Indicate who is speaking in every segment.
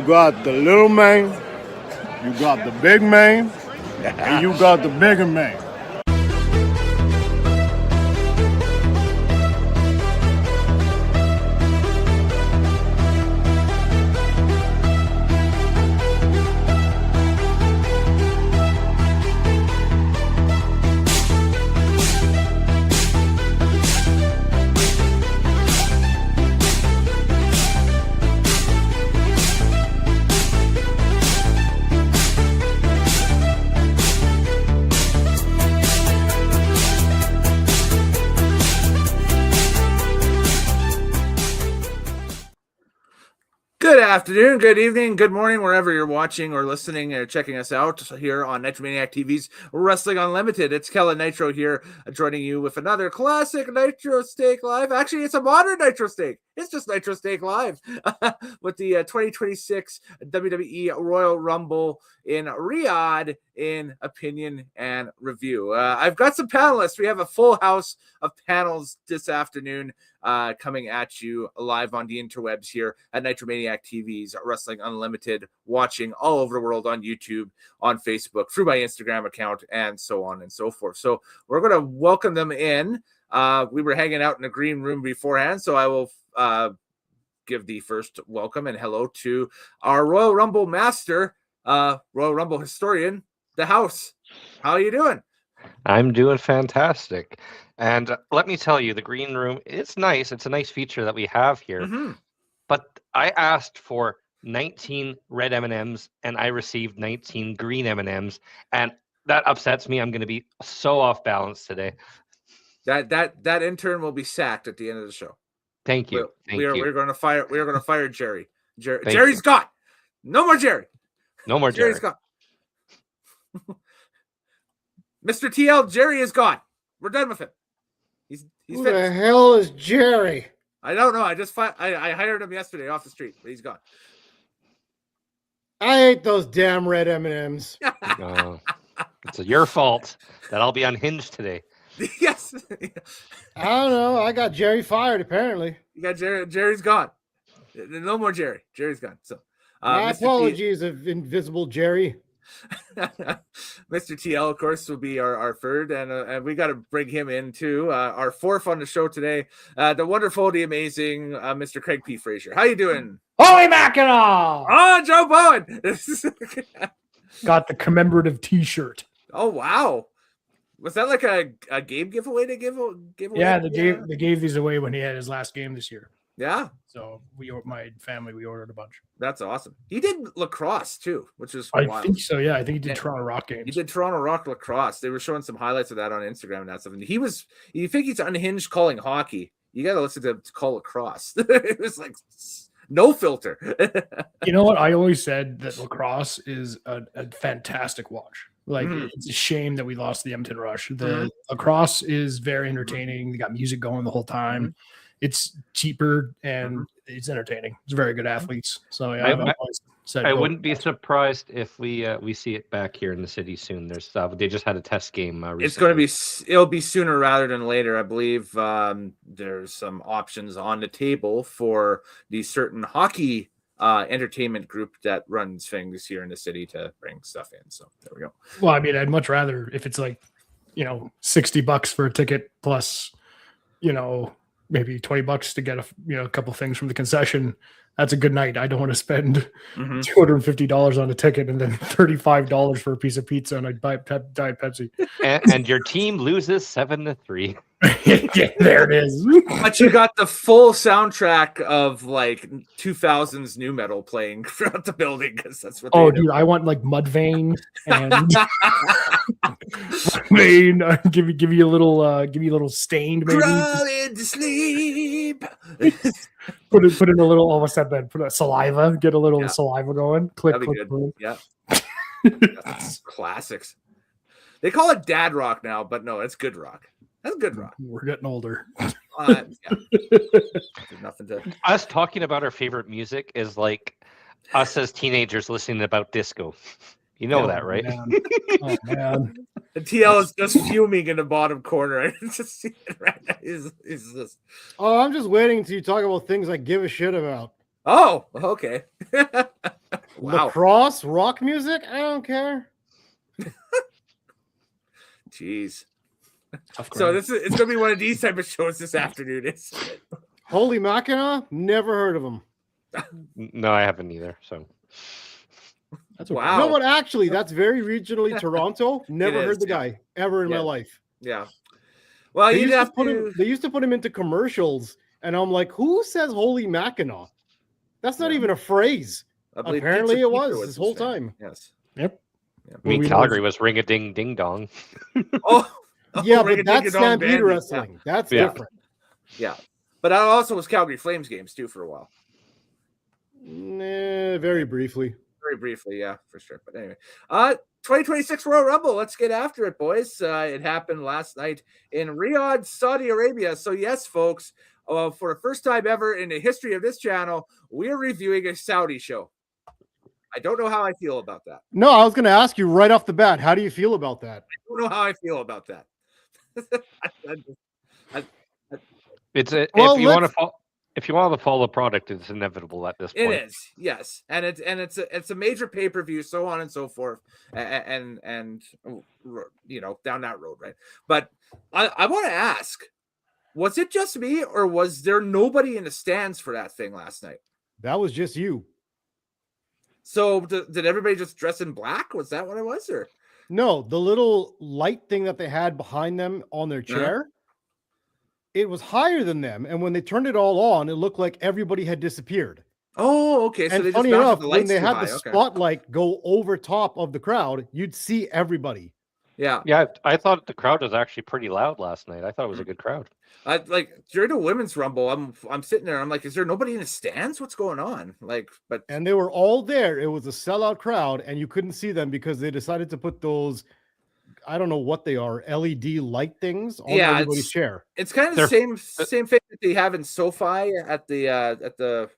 Speaker 1: got the little man, you got the big man, and you got the bigger man.
Speaker 2: Good afternoon, good evening, good morning, wherever you're watching or listening or checking us out here on Nitromaniac TV's Wrestling Unlimited. It's Kellen Nitro here, joining you with another classic Nitrostake Live. Actually, it's a modern Nitrostake. It's just Nitrostake Live with the 2026 WWE Royal Rumble in Riyadh in opinion and review. I've got some panelists. We have a full house of panels this afternoon coming at you live on the interwebs here at Nitromaniac TV's Wrestling Unlimited, watching all over the world on YouTube, on Facebook, through my Instagram account, and so on and so forth. So we're going to welcome them in. We were hanging out in the green room beforehand, so I will give the first welcome and hello to our Royal Rumble master, Royal Rumble historian, the house. How are you doing?
Speaker 3: I'm doing fantastic. And let me tell you, the green room, it's nice. It's a nice feature that we have here. Mm-hmm. But I asked for 19 red M&Ms and I received 19 green M&Ms. And that upsets me. I'm going to be so off balance today.
Speaker 2: That intern will be sacked at the end of the show.
Speaker 3: Thank you.
Speaker 2: We're going to fire Jerry. Jerry's gone. No more Jerry.
Speaker 3: No more Jerry.
Speaker 2: Jerry's gone. Mr. TL, Jerry is gone. We're done with him. He's
Speaker 4: Who
Speaker 2: finished.
Speaker 4: the hell is Jerry?
Speaker 2: I don't know. I hired him yesterday off the street, but he's gone.
Speaker 4: I hate those damn red M&Ms.
Speaker 3: It's your fault that I'll be unhinged today.
Speaker 2: Yes.
Speaker 4: I don't know. I got Jerry fired, apparently.
Speaker 2: You got Jerry. Jerry's gone. No more Jerry. Jerry's gone. So,
Speaker 4: my apologies, invisible Jerry.
Speaker 2: Mr. TL, of course, will be our third, and we got to bring him in too. Our fourth on the show today, the wonderful, the amazing Mr. Craig P. Frazier. How you doing?
Speaker 5: Holy Mackinac!
Speaker 2: Oh, Joe Bowen.
Speaker 5: Got the commemorative T-shirt.
Speaker 2: Oh wow. Was that like a game giveaway to give away?
Speaker 5: Yeah, they gave these away when he had his last game this year.
Speaker 2: Yeah.
Speaker 5: So my family, we ordered a bunch.
Speaker 2: That's awesome. He did lacrosse too, which is
Speaker 5: I
Speaker 2: wild.
Speaker 5: think so. Yeah, I think he did Toronto Rock games.
Speaker 2: He did Toronto Rock lacrosse. They were showing some highlights of that on Instagram and that stuff. And you think he's unhinged calling hockey? You got to listen to call lacrosse. It was like no filter.
Speaker 5: You know what? I always said that lacrosse is a fantastic watch. Like, it's a shame that we lost the Edmonton Rush. The lacrosse is very entertaining. They got music going the whole time. It's cheaper and it's entertaining. It's very good athletes. So yeah,
Speaker 3: I wouldn't be surprised if we see it back here in the city soon. There's they just had a test game. Recently.
Speaker 2: It'll be sooner rather than later. I believe there's some options on the table for the certain hockey entertainment group that runs things here in the city to bring stuff in. So there we go.
Speaker 5: Well, I mean, I'd much rather if it's like, $60 for a ticket plus, maybe $20 to get a couple things from the concession. That's a good night. I don't want to spend $250 on a ticket and then $35 for a piece of pizza and a Diet Pepsi.
Speaker 3: And your team loses 7-3.
Speaker 5: Yeah, there it is.
Speaker 2: But you got the full soundtrack of like 2000s new metal playing throughout the building because that's what.
Speaker 5: Oh, dude, I want like Mudvayne and Mudvayne. Give you a little Stained, maybe.
Speaker 2: Crawl into sleep.
Speaker 5: Put in a little. Almost said that. Put a saliva. Get a little saliva going. Click.
Speaker 2: Good. Yeah. That's classics. They call it dad rock now, but no, it's good rock. That's good rock.
Speaker 5: We're getting older.
Speaker 2: There's nothing to.
Speaker 3: Us talking about our favorite music is like us as teenagers listening about disco. You know that, right?
Speaker 5: Man. Oh man.
Speaker 2: The TL is just fuming in the bottom corner. I just see it right now. He's just...
Speaker 4: Oh, I'm just waiting until you talk about things I give a shit about.
Speaker 2: Oh, okay. Wow.
Speaker 4: Lacrosse, rock music, I don't care.
Speaker 2: Jeez.
Speaker 5: Tough
Speaker 2: So
Speaker 5: crowd.
Speaker 2: it's gonna be one of these type of shows this afternoon.
Speaker 4: Holy Machina, never heard of them.
Speaker 3: No, I haven't either. So
Speaker 5: That's okay.
Speaker 2: Wow.
Speaker 4: You know what? Actually, that's very regionally Toronto. Never
Speaker 2: It
Speaker 4: heard
Speaker 2: is,
Speaker 4: the
Speaker 2: yeah.
Speaker 4: guy ever in my
Speaker 2: Yeah.
Speaker 4: life.
Speaker 2: Yeah. Well,
Speaker 4: They
Speaker 2: you'd
Speaker 4: used,
Speaker 2: have
Speaker 4: to they used to put him into commercials, and I'm like, who says Holy Mackinac? That's not
Speaker 2: Yeah.
Speaker 4: even a phrase.
Speaker 2: I believe
Speaker 4: Apparently
Speaker 2: Pizza
Speaker 4: it
Speaker 2: Pizza
Speaker 4: was this
Speaker 2: his
Speaker 4: whole
Speaker 2: thing.
Speaker 4: time.
Speaker 2: Yes.
Speaker 5: Yep.
Speaker 2: Yeah.
Speaker 3: I mean,
Speaker 5: we
Speaker 3: Calgary
Speaker 5: know-
Speaker 3: was ring a ding ding dong.
Speaker 2: Oh,
Speaker 4: Yeah,
Speaker 2: Ring a
Speaker 4: but that's
Speaker 2: Ding a Dong
Speaker 4: Stampede
Speaker 2: Bandit.
Speaker 4: Wrestling. That's
Speaker 3: Yeah.
Speaker 4: different.
Speaker 2: Yeah. But I also was Calgary Flames games too for a while.
Speaker 4: Nah, very briefly.
Speaker 2: Very briefly, yeah, for sure. But anyway, 2026 Royal Rumble. Let's get after it, boys. It happened last night in Riyadh, Saudi Arabia. So yes, folks, for the first time ever in the history of this channel, we're reviewing a Saudi show. I don't know how I feel about that.
Speaker 4: No, I was going to ask you right off the bat. How do you feel about that?
Speaker 2: I don't know how I feel about that.
Speaker 3: It's a,
Speaker 4: Well,
Speaker 3: if you want to follow the product, it's inevitable at this point.
Speaker 2: It is, yes, and it's a major pay per view, so on and so forth, and you know, down that road, right? But I want to ask, was it just me, or was there nobody in the stands for that thing last night?
Speaker 4: That was just you.
Speaker 2: So did everybody just dress in black? Was that what it was, or
Speaker 4: No, the little light thing that they had behind them on their chair, it was higher than them. And when they turned it all on, it looked like everybody had disappeared.
Speaker 2: Oh, okay. So
Speaker 4: And
Speaker 2: they just
Speaker 4: funny
Speaker 2: mounted
Speaker 4: enough,
Speaker 2: the
Speaker 4: when
Speaker 2: lights
Speaker 4: they
Speaker 2: too
Speaker 4: had
Speaker 2: high.
Speaker 4: the
Speaker 2: Okay.
Speaker 4: spotlight go over top of the crowd, you'd see everybody.
Speaker 2: Yeah.
Speaker 3: Yeah, I thought the crowd was actually pretty loud last night. I thought it was a good crowd.
Speaker 2: Like during the women's rumble, I'm sitting there. I'm like, is there nobody in the stands? What's going on? Like, but
Speaker 4: And they were all there. It was a sellout crowd, and you couldn't see them because they decided to put those, I don't know what they are, LED light things on everybody's chair.
Speaker 2: it's kind of the same thing that they have in SoFi at the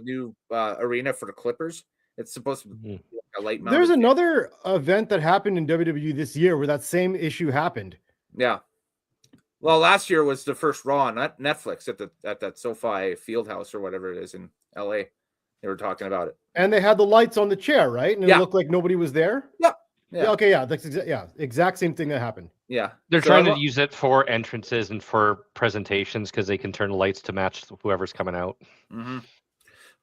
Speaker 2: new arena for the Clippers. It's supposed to be a light.
Speaker 4: There's another event that happened in WWE this year where that same issue happened.
Speaker 2: Yeah. Well, last year was the first Raw on Netflix at that SoFi Fieldhouse or whatever it is in LA. They were talking about it.
Speaker 4: And they had the lights on the chair, right? And it looked like nobody was there.
Speaker 2: Yep.
Speaker 4: Yeah. Okay. Yeah. That's exact same thing that happened.
Speaker 2: Yeah.
Speaker 3: They're trying to use it for entrances and for presentations because they can turn the lights to match whoever's coming out.
Speaker 2: Mm-hmm.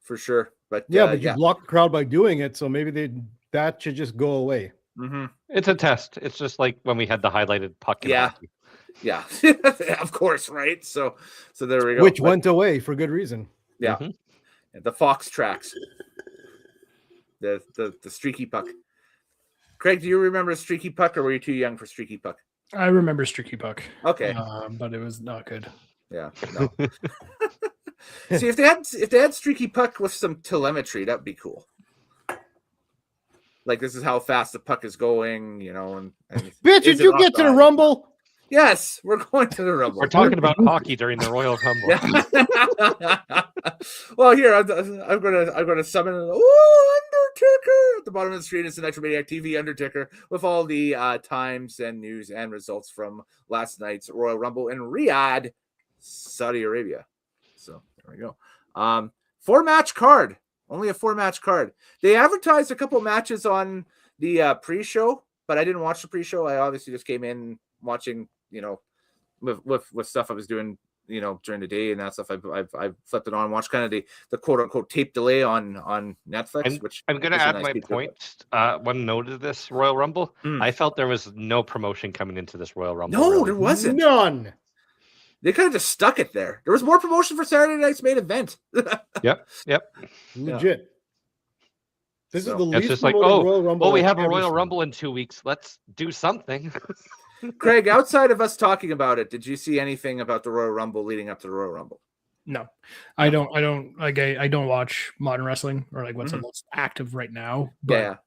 Speaker 2: For sure. But
Speaker 4: but you block the crowd by doing it. So maybe that should just go away.
Speaker 2: Mm-hmm.
Speaker 3: It's a test. It's just like when we had the highlighted puck.
Speaker 2: Yeah, of course, right? So there we go.
Speaker 4: Which went away for good reason.
Speaker 2: Yeah, the Fox tracks, the streaky puck. Craig, do you remember Streaky Puck, or were you too young for Streaky Puck?
Speaker 5: I remember Streaky Puck.
Speaker 2: Okay,
Speaker 5: but it was not good.
Speaker 2: Yeah. No. See, if they had Streaky Puck with some telemetry, that'd be cool. Like, this is how fast the puck is going, you know. And
Speaker 4: bitch, did you get to the Rumble?
Speaker 2: Yes, we're going to the Rumble.
Speaker 3: We're talking about hockey during the Royal Rumble.
Speaker 2: Yeah. Well, here I'm gonna summon Undertaker at the bottom of the screen. It's the Nitromaniac TV Undertaker with all the times and news and results from last night's Royal Rumble in Riyadh, Saudi Arabia. So there we go. 4-match card. Only a 4-match card. They advertised a couple matches on the pre-show, but I didn't watch the pre-show. I obviously just came in watching, you know, with stuff I was doing, you know, during the day and that stuff. I flipped it on, watched kind of the quote unquote tape delay on Netflix. Which
Speaker 3: I'm going to add my point. One note of this Royal Rumble. I felt there was no promotion coming into this Royal Rumble.
Speaker 2: No,
Speaker 3: really.
Speaker 2: there wasn't.
Speaker 4: None.
Speaker 2: They kind of just stuck it there. There was more promotion for Saturday night's main event.
Speaker 3: Yep.
Speaker 4: Legit. This is the
Speaker 3: It's
Speaker 4: least
Speaker 3: just like,
Speaker 4: Royal Rumble.
Speaker 3: well, we have a
Speaker 4: I've ever
Speaker 3: Royal
Speaker 4: seen.
Speaker 3: Rumble in 2 weeks. Let's do something.
Speaker 2: Craig, outside of us talking about it, did you see anything about the Royal Rumble leading up to the Royal Rumble?
Speaker 5: No, I don't I don't watch modern wrestling or like what's the most active right now. But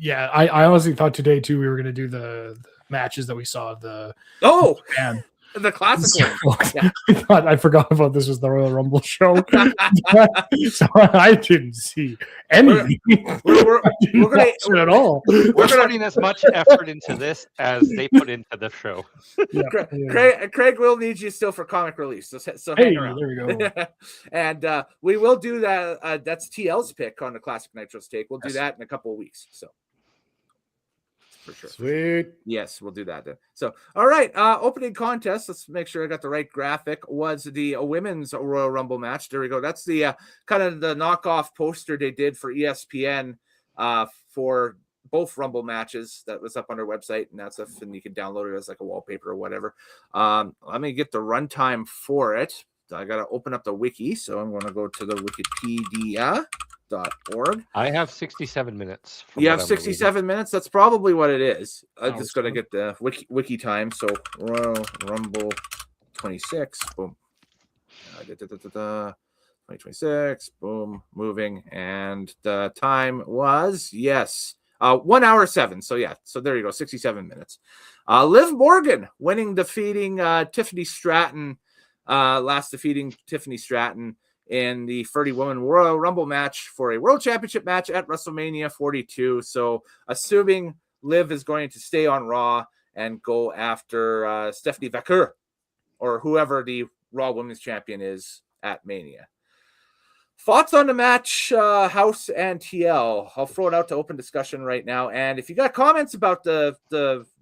Speaker 5: I honestly thought today too we were going to do the matches that we saw of the Japan.
Speaker 2: The classic one. Yeah.
Speaker 5: I forgot about this was the Royal Rumble show. So I didn't see anything.
Speaker 2: We're gonna
Speaker 5: at all.
Speaker 3: We're putting as much effort into this as they put into the show.
Speaker 2: Craig will need you still for comic release, so
Speaker 5: Hey,
Speaker 2: hang around.
Speaker 5: there we go.
Speaker 2: And we will do that. That's TL's pick on the classic Nitrostake. We'll do that in a couple of weeks. So for sure.
Speaker 4: Sweet.
Speaker 2: Yes, we'll do that then. So, all right. Opening contest. Let's make sure I got the right graphic. Was the women's Royal Rumble match. There we go. That's the kind of the knockoff poster they did for ESPN for both Rumble matches. That was up on their website, and that's stuff, and you can download it as like a wallpaper or whatever. Let me get the runtime for it. I got to open up the wiki, so I'm going to go to the Wikipedia.org.
Speaker 3: I have 67 minutes.
Speaker 2: You have 67 minutes? That's probably what it is. I'm
Speaker 5: Sounds
Speaker 2: just going to
Speaker 5: good.
Speaker 2: get the wiki time. So Royal Rumble 26. Boom. 2026. Boom. Moving. And the time was, 1 hour 7. So yeah. So there you go. 67 minutes. Liv Morgan defeating Tiffany Stratton. Defeating Tiffany Stratton in the 30-woman Royal Rumble match for a World Championship match at WrestleMania 42. So assuming Liv is going to stay on Raw and go after Stephanie Vaquer or whoever the Raw Women's Champion is at Mania. Thoughts on the match, House and TL? I'll throw it out to open discussion right now. And if you got comments about the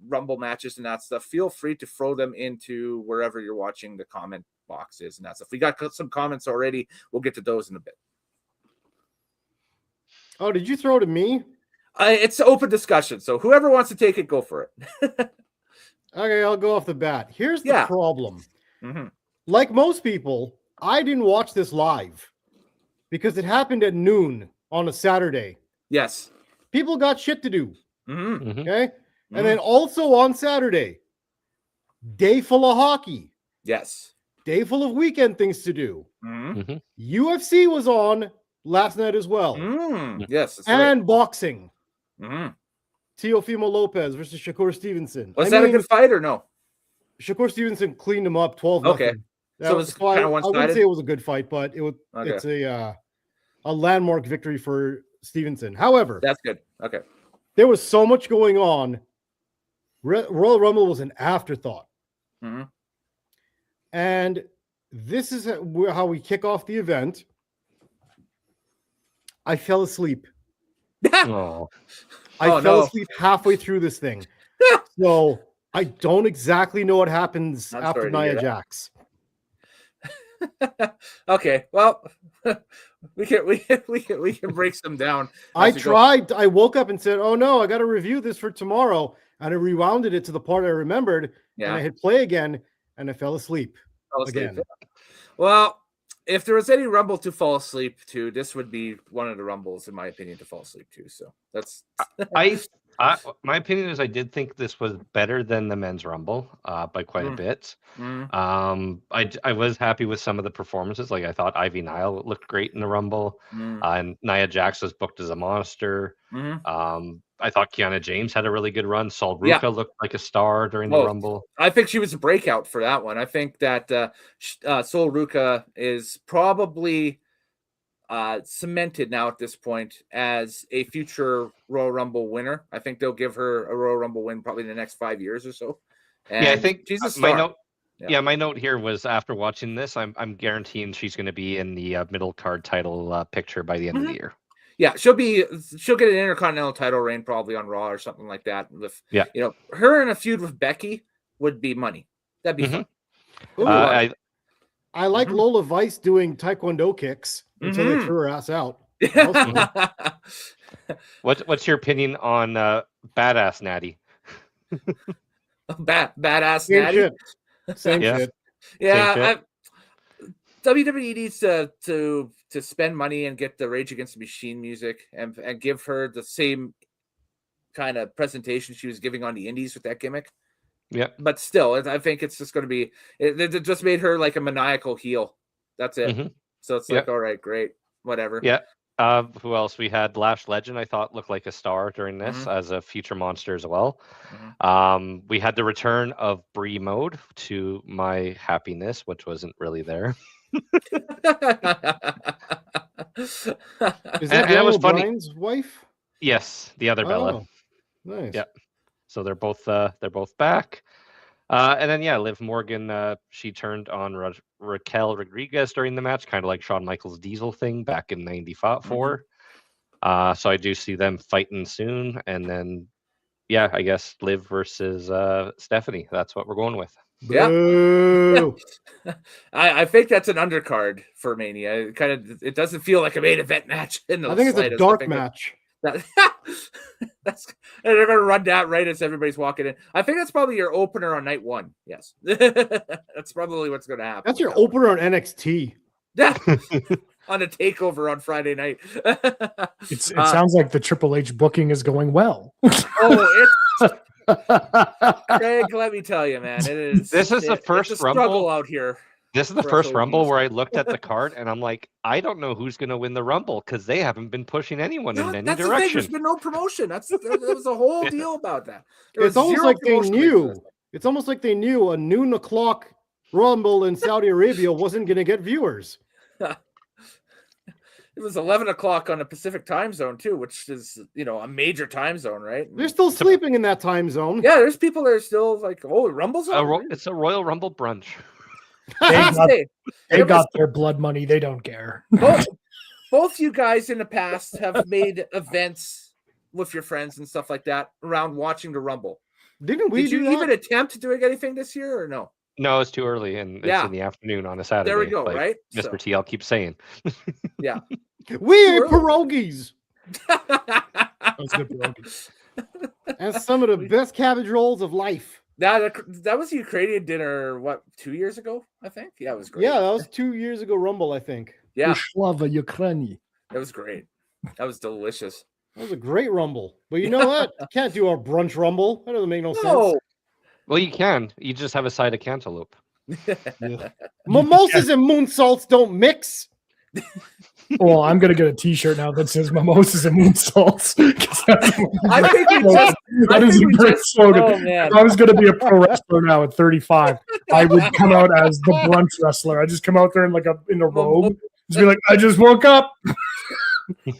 Speaker 2: Rumble matches and that stuff, feel free to throw them into wherever you're watching the comment box is and that stuff. We got some comments already. We'll get to those in a bit.
Speaker 4: Oh, did you throw to me?
Speaker 2: It's open discussion. So whoever wants to take it, go for it.
Speaker 4: Okay, I'll go off the bat. Here's the problem.
Speaker 2: Mm-hmm.
Speaker 4: Like most people, I didn't watch this live because it happened at noon on a Saturday.
Speaker 2: Yes.
Speaker 4: People got shit to do.
Speaker 2: Mm-hmm.
Speaker 4: Okay.
Speaker 2: Mm-hmm.
Speaker 4: And then also on Saturday, day full of hockey.
Speaker 2: Yes.
Speaker 4: Day full of weekend things to do.
Speaker 2: Mm-hmm.
Speaker 4: UFC was on last night as well.
Speaker 2: Yes. That's
Speaker 4: and boxing.
Speaker 2: Mm-hmm.
Speaker 4: Teofimo Lopez versus Shakur Stevenson.
Speaker 2: Was that a good fight or no?
Speaker 4: Shakur Stevenson cleaned him up 12-0.
Speaker 2: Okay. So it was kind of one-sided?
Speaker 4: I wouldn't say it was a good fight, but it's a landmark victory for Stevenson. However,
Speaker 2: that's good. Okay.
Speaker 4: There was so much going on. Royal Rumble was an afterthought.
Speaker 2: Mm-hmm.
Speaker 4: And this is how we kick off the event. I fell asleep. I fell asleep halfway through this thing. So I don't exactly know what happens after Nia Jax.
Speaker 2: Okay, well, we can break some down.
Speaker 4: I tried. I woke up and said, "Oh no, I got to review this for tomorrow," and I rewounded it to the part I remembered. And I hit play again, and I fell asleep again.
Speaker 2: Well, if there was any Rumble to fall asleep to, this would be one of the Rumbles, in my opinion, to fall asleep to. So that's
Speaker 3: my opinion is I did think this was better than the men's Rumble by quite a bit. I was happy with some of the performances. Like I thought Ivy Nile looked great in the Rumble, and Nia Jax was booked as a monster. I thought Kiana James had a really good run. Sol Ruka looked like a star during the Rumble.
Speaker 2: I think she was a breakout for that one. I think that Sol Ruka is probably cemented now at this point as a future Royal Rumble winner. I think they'll give her a Royal Rumble win probably in the next 5 years or so. And
Speaker 3: I think
Speaker 2: she's a star.
Speaker 3: My note here was after watching this, I'm guaranteeing she's going to be in the middle card title picture by the end of the year.
Speaker 2: Yeah, she'll get an Intercontinental title reign probably on Raw or something like that. With her in a feud with Becky would be money. That'd be fun.
Speaker 4: Ooh, I like Lola Vice doing Taekwondo kicks until they threw her ass out.
Speaker 3: What's your opinion on Badass Natty?
Speaker 2: Badass
Speaker 4: Same
Speaker 2: Natty.
Speaker 4: Same shit.
Speaker 2: Yeah, WWE needs to spend money and get the Rage Against the Machine music and give her the same kind of presentation she was giving on the Indies with that gimmick.
Speaker 3: Yeah,
Speaker 2: but still, I think it's just going to be. It just made her like a maniacal heel. That's it. So it's like, all right, great, whatever.
Speaker 3: Yeah, Who else? We had Lash Legend, I thought looked like a star during this as a future monster as well. We had the return of Bree Mode to my happiness, which wasn't really there.
Speaker 4: Is
Speaker 3: And
Speaker 4: that
Speaker 3: it
Speaker 4: Daniel
Speaker 3: was funny.
Speaker 4: Bryan's wife?
Speaker 3: Yes, the other Bella.
Speaker 4: Oh, nice.
Speaker 3: Yeah. So they're both back. And then Liv Morgan, she turned on Raquel Rodriguez during the match, kind of like Shawn Michaels' Diesel thing back in '94. So I do see them fighting soon, and then I guess Liv versus Stephanie. That's what we're going with.
Speaker 2: Yeah.
Speaker 4: Boo.
Speaker 2: I think that's an undercard for Mania. It doesn't feel like a main event match.
Speaker 4: I think it's a dark match.
Speaker 2: That's they're gonna run that right as everybody's walking in. I think that's probably your opener on night one. Yes, that's probably what's gonna happen.
Speaker 4: That's your opener on NXT.
Speaker 2: Yeah, on a takeover on Friday night.
Speaker 5: It sounds like the Triple H booking is going well.
Speaker 2: Craig, let me tell you, man, it is.
Speaker 3: This is the first
Speaker 2: it's a struggle out here.
Speaker 3: This is the first Rumble where I looked at the card and I'm like, I don't know who's going to win the Rumble because they haven't been pushing anyone in any direction.
Speaker 2: There's been no promotion. That was a whole deal about that.
Speaker 4: It's almost like they knew. It's almost like they knew a noon o'clock Rumble in Saudi Arabia wasn't going to get viewers.
Speaker 2: It was 11 o'clock on the Pacific time zone too, which is a major time zone, right?
Speaker 4: They're still sleeping in that time zone.
Speaker 2: Yeah, there's people that are still like, oh, Rumble's on.
Speaker 3: It's a Royal Rumble brunch.
Speaker 5: They got their blood money. They don't care.
Speaker 2: Both you guys in the past have made events with your friends and stuff like that around watching the Rumble.
Speaker 4: Did you
Speaker 2: even attempt doing anything this year or no?
Speaker 3: No, it's too early, and it's in the afternoon on a Saturday.
Speaker 2: There we go,
Speaker 3: like
Speaker 2: right?
Speaker 3: Mr. TL keeps saying.
Speaker 2: Yeah.
Speaker 4: We ate pierogies.
Speaker 5: Those good pierogies.
Speaker 4: And some of the best cabbage rolls of life.
Speaker 2: That was the Ukrainian dinner, 2 years ago, I think? Yeah, it was great.
Speaker 4: Yeah, that was 2 years ago Rumble, I think.
Speaker 2: Yeah.
Speaker 5: Slava Ukraine.
Speaker 2: It was great. That was delicious.
Speaker 4: That was a great Rumble. But you know what? You can't do a brunch Rumble. That doesn't make no sense.
Speaker 3: Well, you can. You just have a side of cantaloupe.
Speaker 4: Mimosas and moon salts don't mix.
Speaker 5: Well, I'm gonna get a T-shirt now that says "Mimosas and Moon Salts."
Speaker 2: I think that
Speaker 5: is a great slogan.
Speaker 2: Oh, man.
Speaker 5: If I was gonna be a pro wrestler now at 35, I would come out as the brunch wrestler. I just come out there in a robe, just be like, "I just woke up."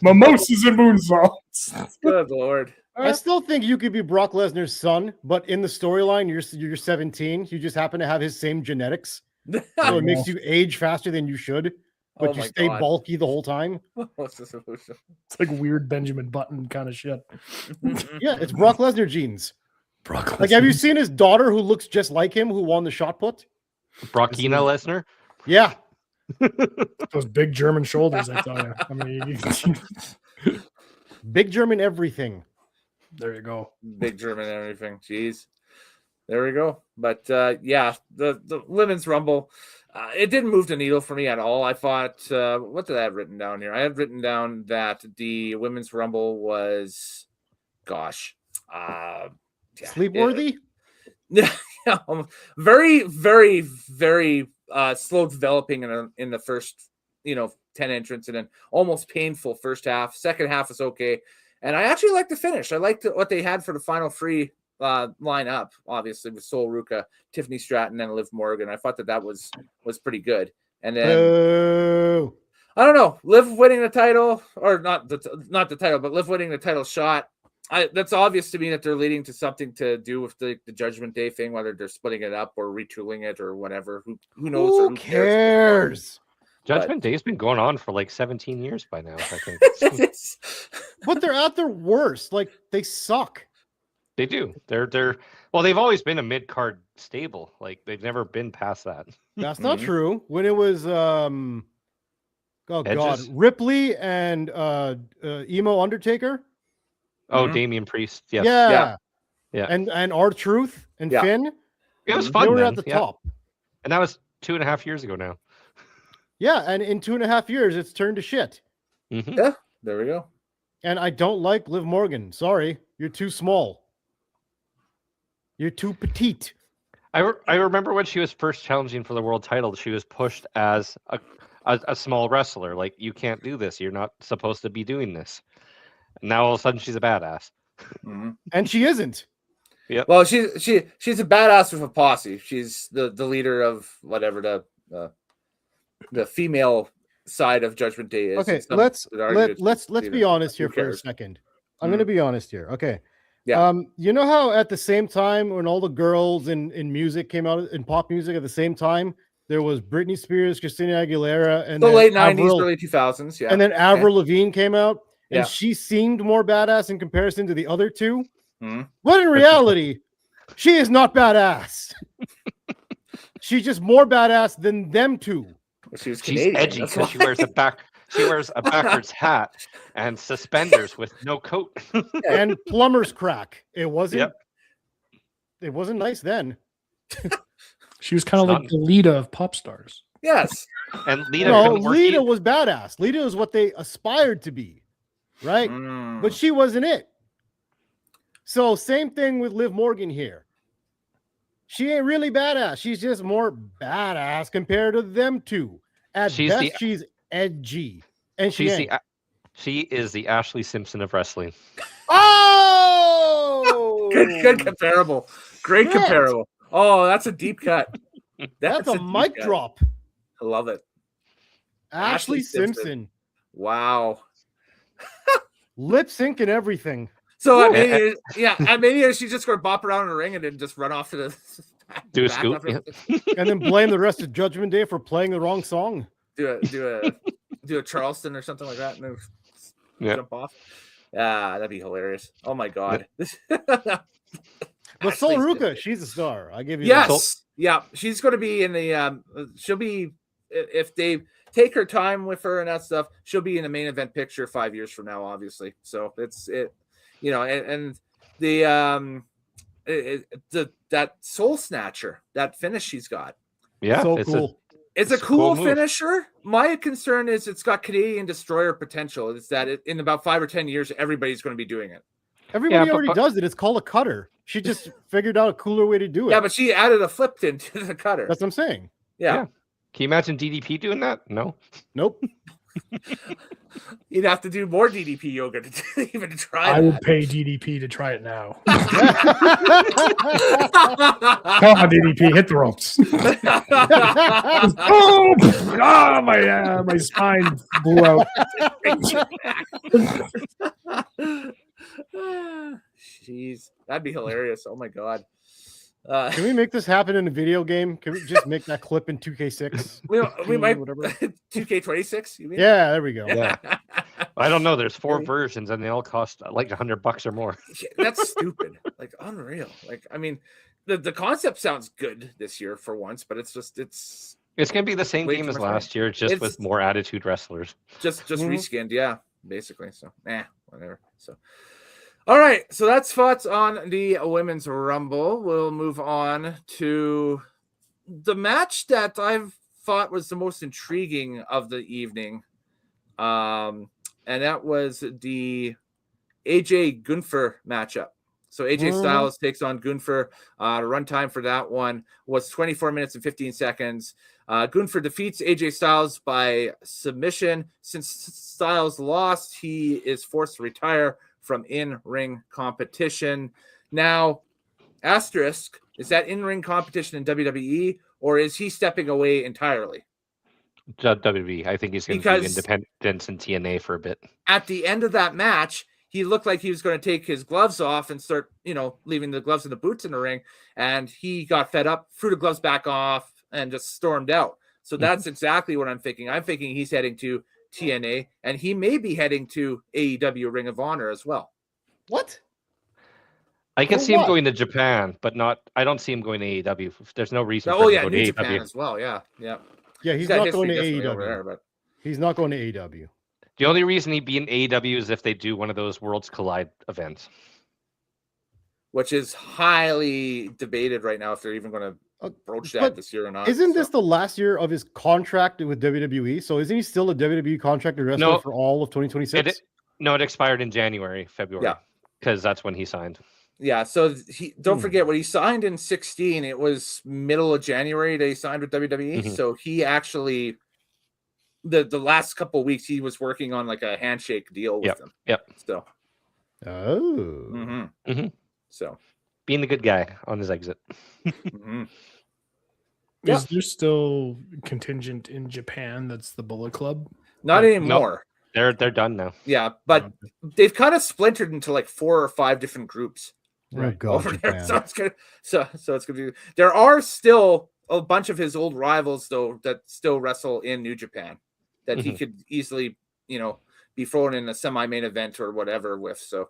Speaker 5: Mimosas and moon salts.
Speaker 2: Good Lord.
Speaker 4: I still think you could be Brock Lesnar's son, but in the storyline, you're 17. You just happen to have his same genetics, so it makes you age faster than you should. But you stay bulky the whole time.
Speaker 2: What's the solution?
Speaker 5: It's like weird Benjamin Button kind of shit.
Speaker 4: Yeah, it's Brock Lesnar genes.
Speaker 5: Brock Lesnar.
Speaker 4: Like, have you seen his daughter who looks just like him, who won the shot put?
Speaker 3: Brockina Lesnar?
Speaker 4: Yeah.
Speaker 5: Those big German shoulders, I tell you. I mean,
Speaker 4: big German everything.
Speaker 5: There you go.
Speaker 2: Big German everything. Jeez. There we go. But the women's Rumble, it didn't move the needle for me at all. I thought, what did I have written down here? I had written down that the women's Rumble was,
Speaker 4: sleepworthy?
Speaker 2: Very, very, very slow developing in the first, 10 entrants, and then almost painful first half. Second half was okay. And I actually liked the finish. I liked what they had for the final three lineup, obviously, with Sol Ruka, Tiffany Stratton, and Liv Morgan. I thought that was pretty good. And then I don't know, Liv winning the title, or not the title, but Liv winning the title shot. That's obvious to me that they're leading to something to do with the Judgment Day thing, whether they're splitting it up or retooling it or whatever. Who knows?
Speaker 4: Who cares?
Speaker 3: Judgment Day's been going on for like 17 years by now, I think.
Speaker 4: But they're at their worst. Like, they suck.
Speaker 3: They do. They've always been a mid-card stable. Like, they've never been past that.
Speaker 4: That's not true. When it was Ripley and Emo Undertaker.
Speaker 3: Oh, Damian Priest. Yes.
Speaker 4: Yeah. And R-Truth and Finn.
Speaker 3: It was fun.
Speaker 4: They were at the top.
Speaker 3: And that was 2.5 years ago now.
Speaker 4: Yeah, and in 2.5 years, it's turned to shit.
Speaker 3: Mm-hmm.
Speaker 2: Yeah, there we go.
Speaker 4: And I don't like Liv Morgan. Sorry, you're too small. You're too petite.
Speaker 3: I remember when she was first challenging for the world title, she was pushed as a a small wrestler. Like, you can't do this. You're not supposed to be doing this. And now all of a sudden she's a badass.
Speaker 2: Mm-hmm.
Speaker 4: And she isn't.
Speaker 3: Yeah.
Speaker 2: Well, she's a badass with a posse. She's the leader of whatever the female side of Judgment Day is.
Speaker 4: Okay, let's be honest here for a second. I'm going to be honest here. Okay.
Speaker 2: Yeah.
Speaker 4: You know how at the same time when all the girls in music came out in pop music at the same time, there was Britney Spears, Christina Aguilera, and
Speaker 2: the late 90s, early 2000s. Yeah.
Speaker 4: And then Avril Lavigne came out, and
Speaker 2: Yeah.
Speaker 4: she seemed more badass in comparison to the other two.
Speaker 2: Mm-hmm.
Speaker 4: But in reality, she is not badass. She's just more badass than them two.
Speaker 2: She's
Speaker 3: edgy because she wears a backwards hat and suspenders with no coat.
Speaker 4: And plumber's crack. It wasn't nice then.
Speaker 5: She was kind of like the Lita of pop stars.
Speaker 2: Yes.
Speaker 3: And Lita,
Speaker 4: Lita was badass. Lita is what they aspired to be, right? But she wasn't it. So same thing with Liv Morgan here. She ain't really badass. She's just more badass compared to them two. At best, she's edgy. And she
Speaker 3: is the Ashley Simpson of wrestling.
Speaker 4: Oh!
Speaker 2: Good comparable. Great comparable. Oh, that's a deep cut.
Speaker 4: That's a mic drop.
Speaker 2: I love it.
Speaker 4: Ashley Simpson.
Speaker 2: Wow.
Speaker 4: Lip sync and everything.
Speaker 2: So at Mania, she's just going to bop around in the ring and then just run off to the
Speaker 3: do a scoop,
Speaker 4: and then blame the rest of Judgment Day for playing the wrong song.
Speaker 2: Do a Charleston or something like that, and then jump off. That'd be hilarious. Oh my god.
Speaker 4: But Sol Ruka, she's a star. I give you
Speaker 2: that. Yeah, she's going to be in the. She'll be if they take her time with her and that stuff. She'll be in the main event picture 5 years from now, obviously. So it's it. You know, and the that Soul Snatcher, that finish she's got.
Speaker 3: Yeah,
Speaker 4: so cool.
Speaker 2: It's a cool finisher. My concern is it's got Canadian Destroyer potential. It's that in about 5 or 10 years, everybody's going to be doing it.
Speaker 4: Everybody already does it. It's called a cutter. She just figured out a cooler way to do it.
Speaker 2: Yeah, but she added a flip into the cutter.
Speaker 4: That's what I'm saying.
Speaker 2: Yeah.
Speaker 3: Can you imagine DDP doing that? No.
Speaker 4: Nope.
Speaker 2: You'd have to do more DDP yoga to even try.
Speaker 5: I would pay DDP to try it now. Come on, DDP, hit the ropes. My spine blew out.
Speaker 2: Jeez, that'd be hilarious. Oh my god.
Speaker 4: Can we make this happen in a video game? Can we just make that clip in 2K6?
Speaker 2: We might 2K26. You mean?
Speaker 4: Yeah, there we go.
Speaker 3: Yeah. I don't know. There's 4 versions, and they all cost like $100 or more.
Speaker 2: That's stupid. Like unreal. Like I mean, the concept sounds good this year for once, but it's
Speaker 3: gonna be the same game as last year, just with more attitude wrestlers.
Speaker 2: Just reskinned, yeah, basically. So whatever. So. All right, so that's thoughts on the Women's Rumble. We'll move on to the match that I've thought was the most intriguing of the evening. And that was the AJ Gunther matchup. So AJ Styles takes on Gunther. The runtime for that one was 24 minutes and 15 seconds. Gunther defeats AJ Styles by submission. Since Styles lost, he is forced to retire from in-ring competition. Now, asterisk, is that in-ring competition in WWE, or is he stepping away entirely?
Speaker 3: WWE. I think he's going to do independence in TNA for a bit.
Speaker 2: At the end of that match, he looked like he was going to take his gloves off and start, leaving the gloves and the boots in the ring, and he got fed up, threw the gloves back off, and just stormed out. So that's exactly what I'm thinking. I'm thinking he's heading to TNA, and he may be heading to AEW Ring of Honor as well.
Speaker 4: What?
Speaker 3: I can see him going to Japan, but I don't see him going to AEW. There's no reason for him to go to
Speaker 2: Japan
Speaker 3: AEW
Speaker 2: as well. Yeah.
Speaker 4: He's not going to AEW. He's not going to AEW.
Speaker 3: The only reason he'd be in AEW is if they do one of those Worlds Collide events,
Speaker 2: which is highly debated right now if they're even going to broach that this year or not.
Speaker 4: Isn't this the last year of his contract with WWE? So isn't he still a WWE contracted wrestler for all of 2026?
Speaker 3: It expired in February, because that's when he signed.
Speaker 2: Yeah, so don't forget when he signed in 2016, it was middle of January that he signed with WWE. So he actually the last couple of weeks he was working on like a handshake deal with them.
Speaker 3: Yep.
Speaker 2: So. So
Speaker 3: being the good guy on his exit.
Speaker 5: Is there still contingent in Japan that's the Bullet Club?
Speaker 2: Not anymore.
Speaker 3: They're done now.
Speaker 2: Yeah, but they've kind of splintered into like 4 or 5 different groups.
Speaker 4: Oh God,
Speaker 2: There. So it's gonna so it's gonna be. There are still a bunch of his old rivals though that still wrestle in New Japan that he could easily, be thrown in a semi-main event or whatever with. So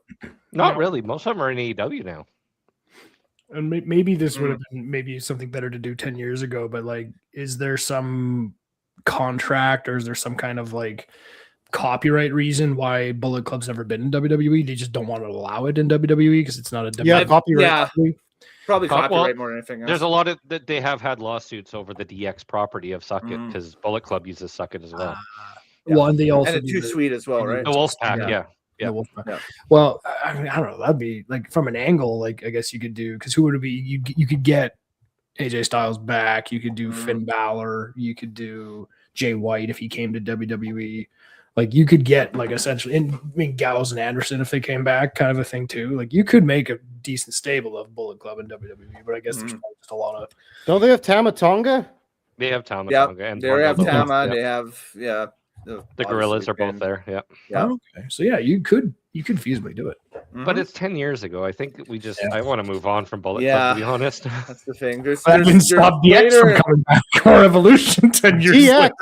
Speaker 3: not really. Most of them are in AEW now.
Speaker 5: And maybe this would have been maybe something better to do 10 years ago, but like, is there some contract or is there some kind of like copyright reason why Bullet Club's never been in WWE? They just don't want to allow it in WWE because it's not a WWE.
Speaker 4: Copyright.
Speaker 2: Yeah, probably copyright more than anything else.
Speaker 3: There's a lot of that they have had lawsuits over the DX property of Suck It because Bullet Club uses Suck It as well.
Speaker 5: Well, and they also
Speaker 2: and Too Sweet as well, right?
Speaker 3: The Wolfpack, yeah.
Speaker 5: Well, I mean, I don't know. That'd be like from an angle, like I guess you could do because who would it be? You could get AJ Styles back. You could do Finn Balor. You could do Jay White if he came to WWE. Like you could get like essentially, I mean, Gallows and Anderson if they came back, kind of a thing too. Like you could make a decent stable of Bullet Club and WWE, but I guess there's probably just a lot of.
Speaker 4: Don't they have Tama Tonga?
Speaker 3: They have Tama Tonga, and
Speaker 2: they have Tama. They have
Speaker 3: the Gorillas are both there. Yeah.
Speaker 5: Oh, okay. So yeah, you could feasibly do it.
Speaker 3: But it's 10 years ago. I think I want to move on from Bullet Club, to be honest.
Speaker 2: That's the thing. There's
Speaker 5: stop DX from coming back or Evolution 10 years
Speaker 4: DX.
Speaker 5: later.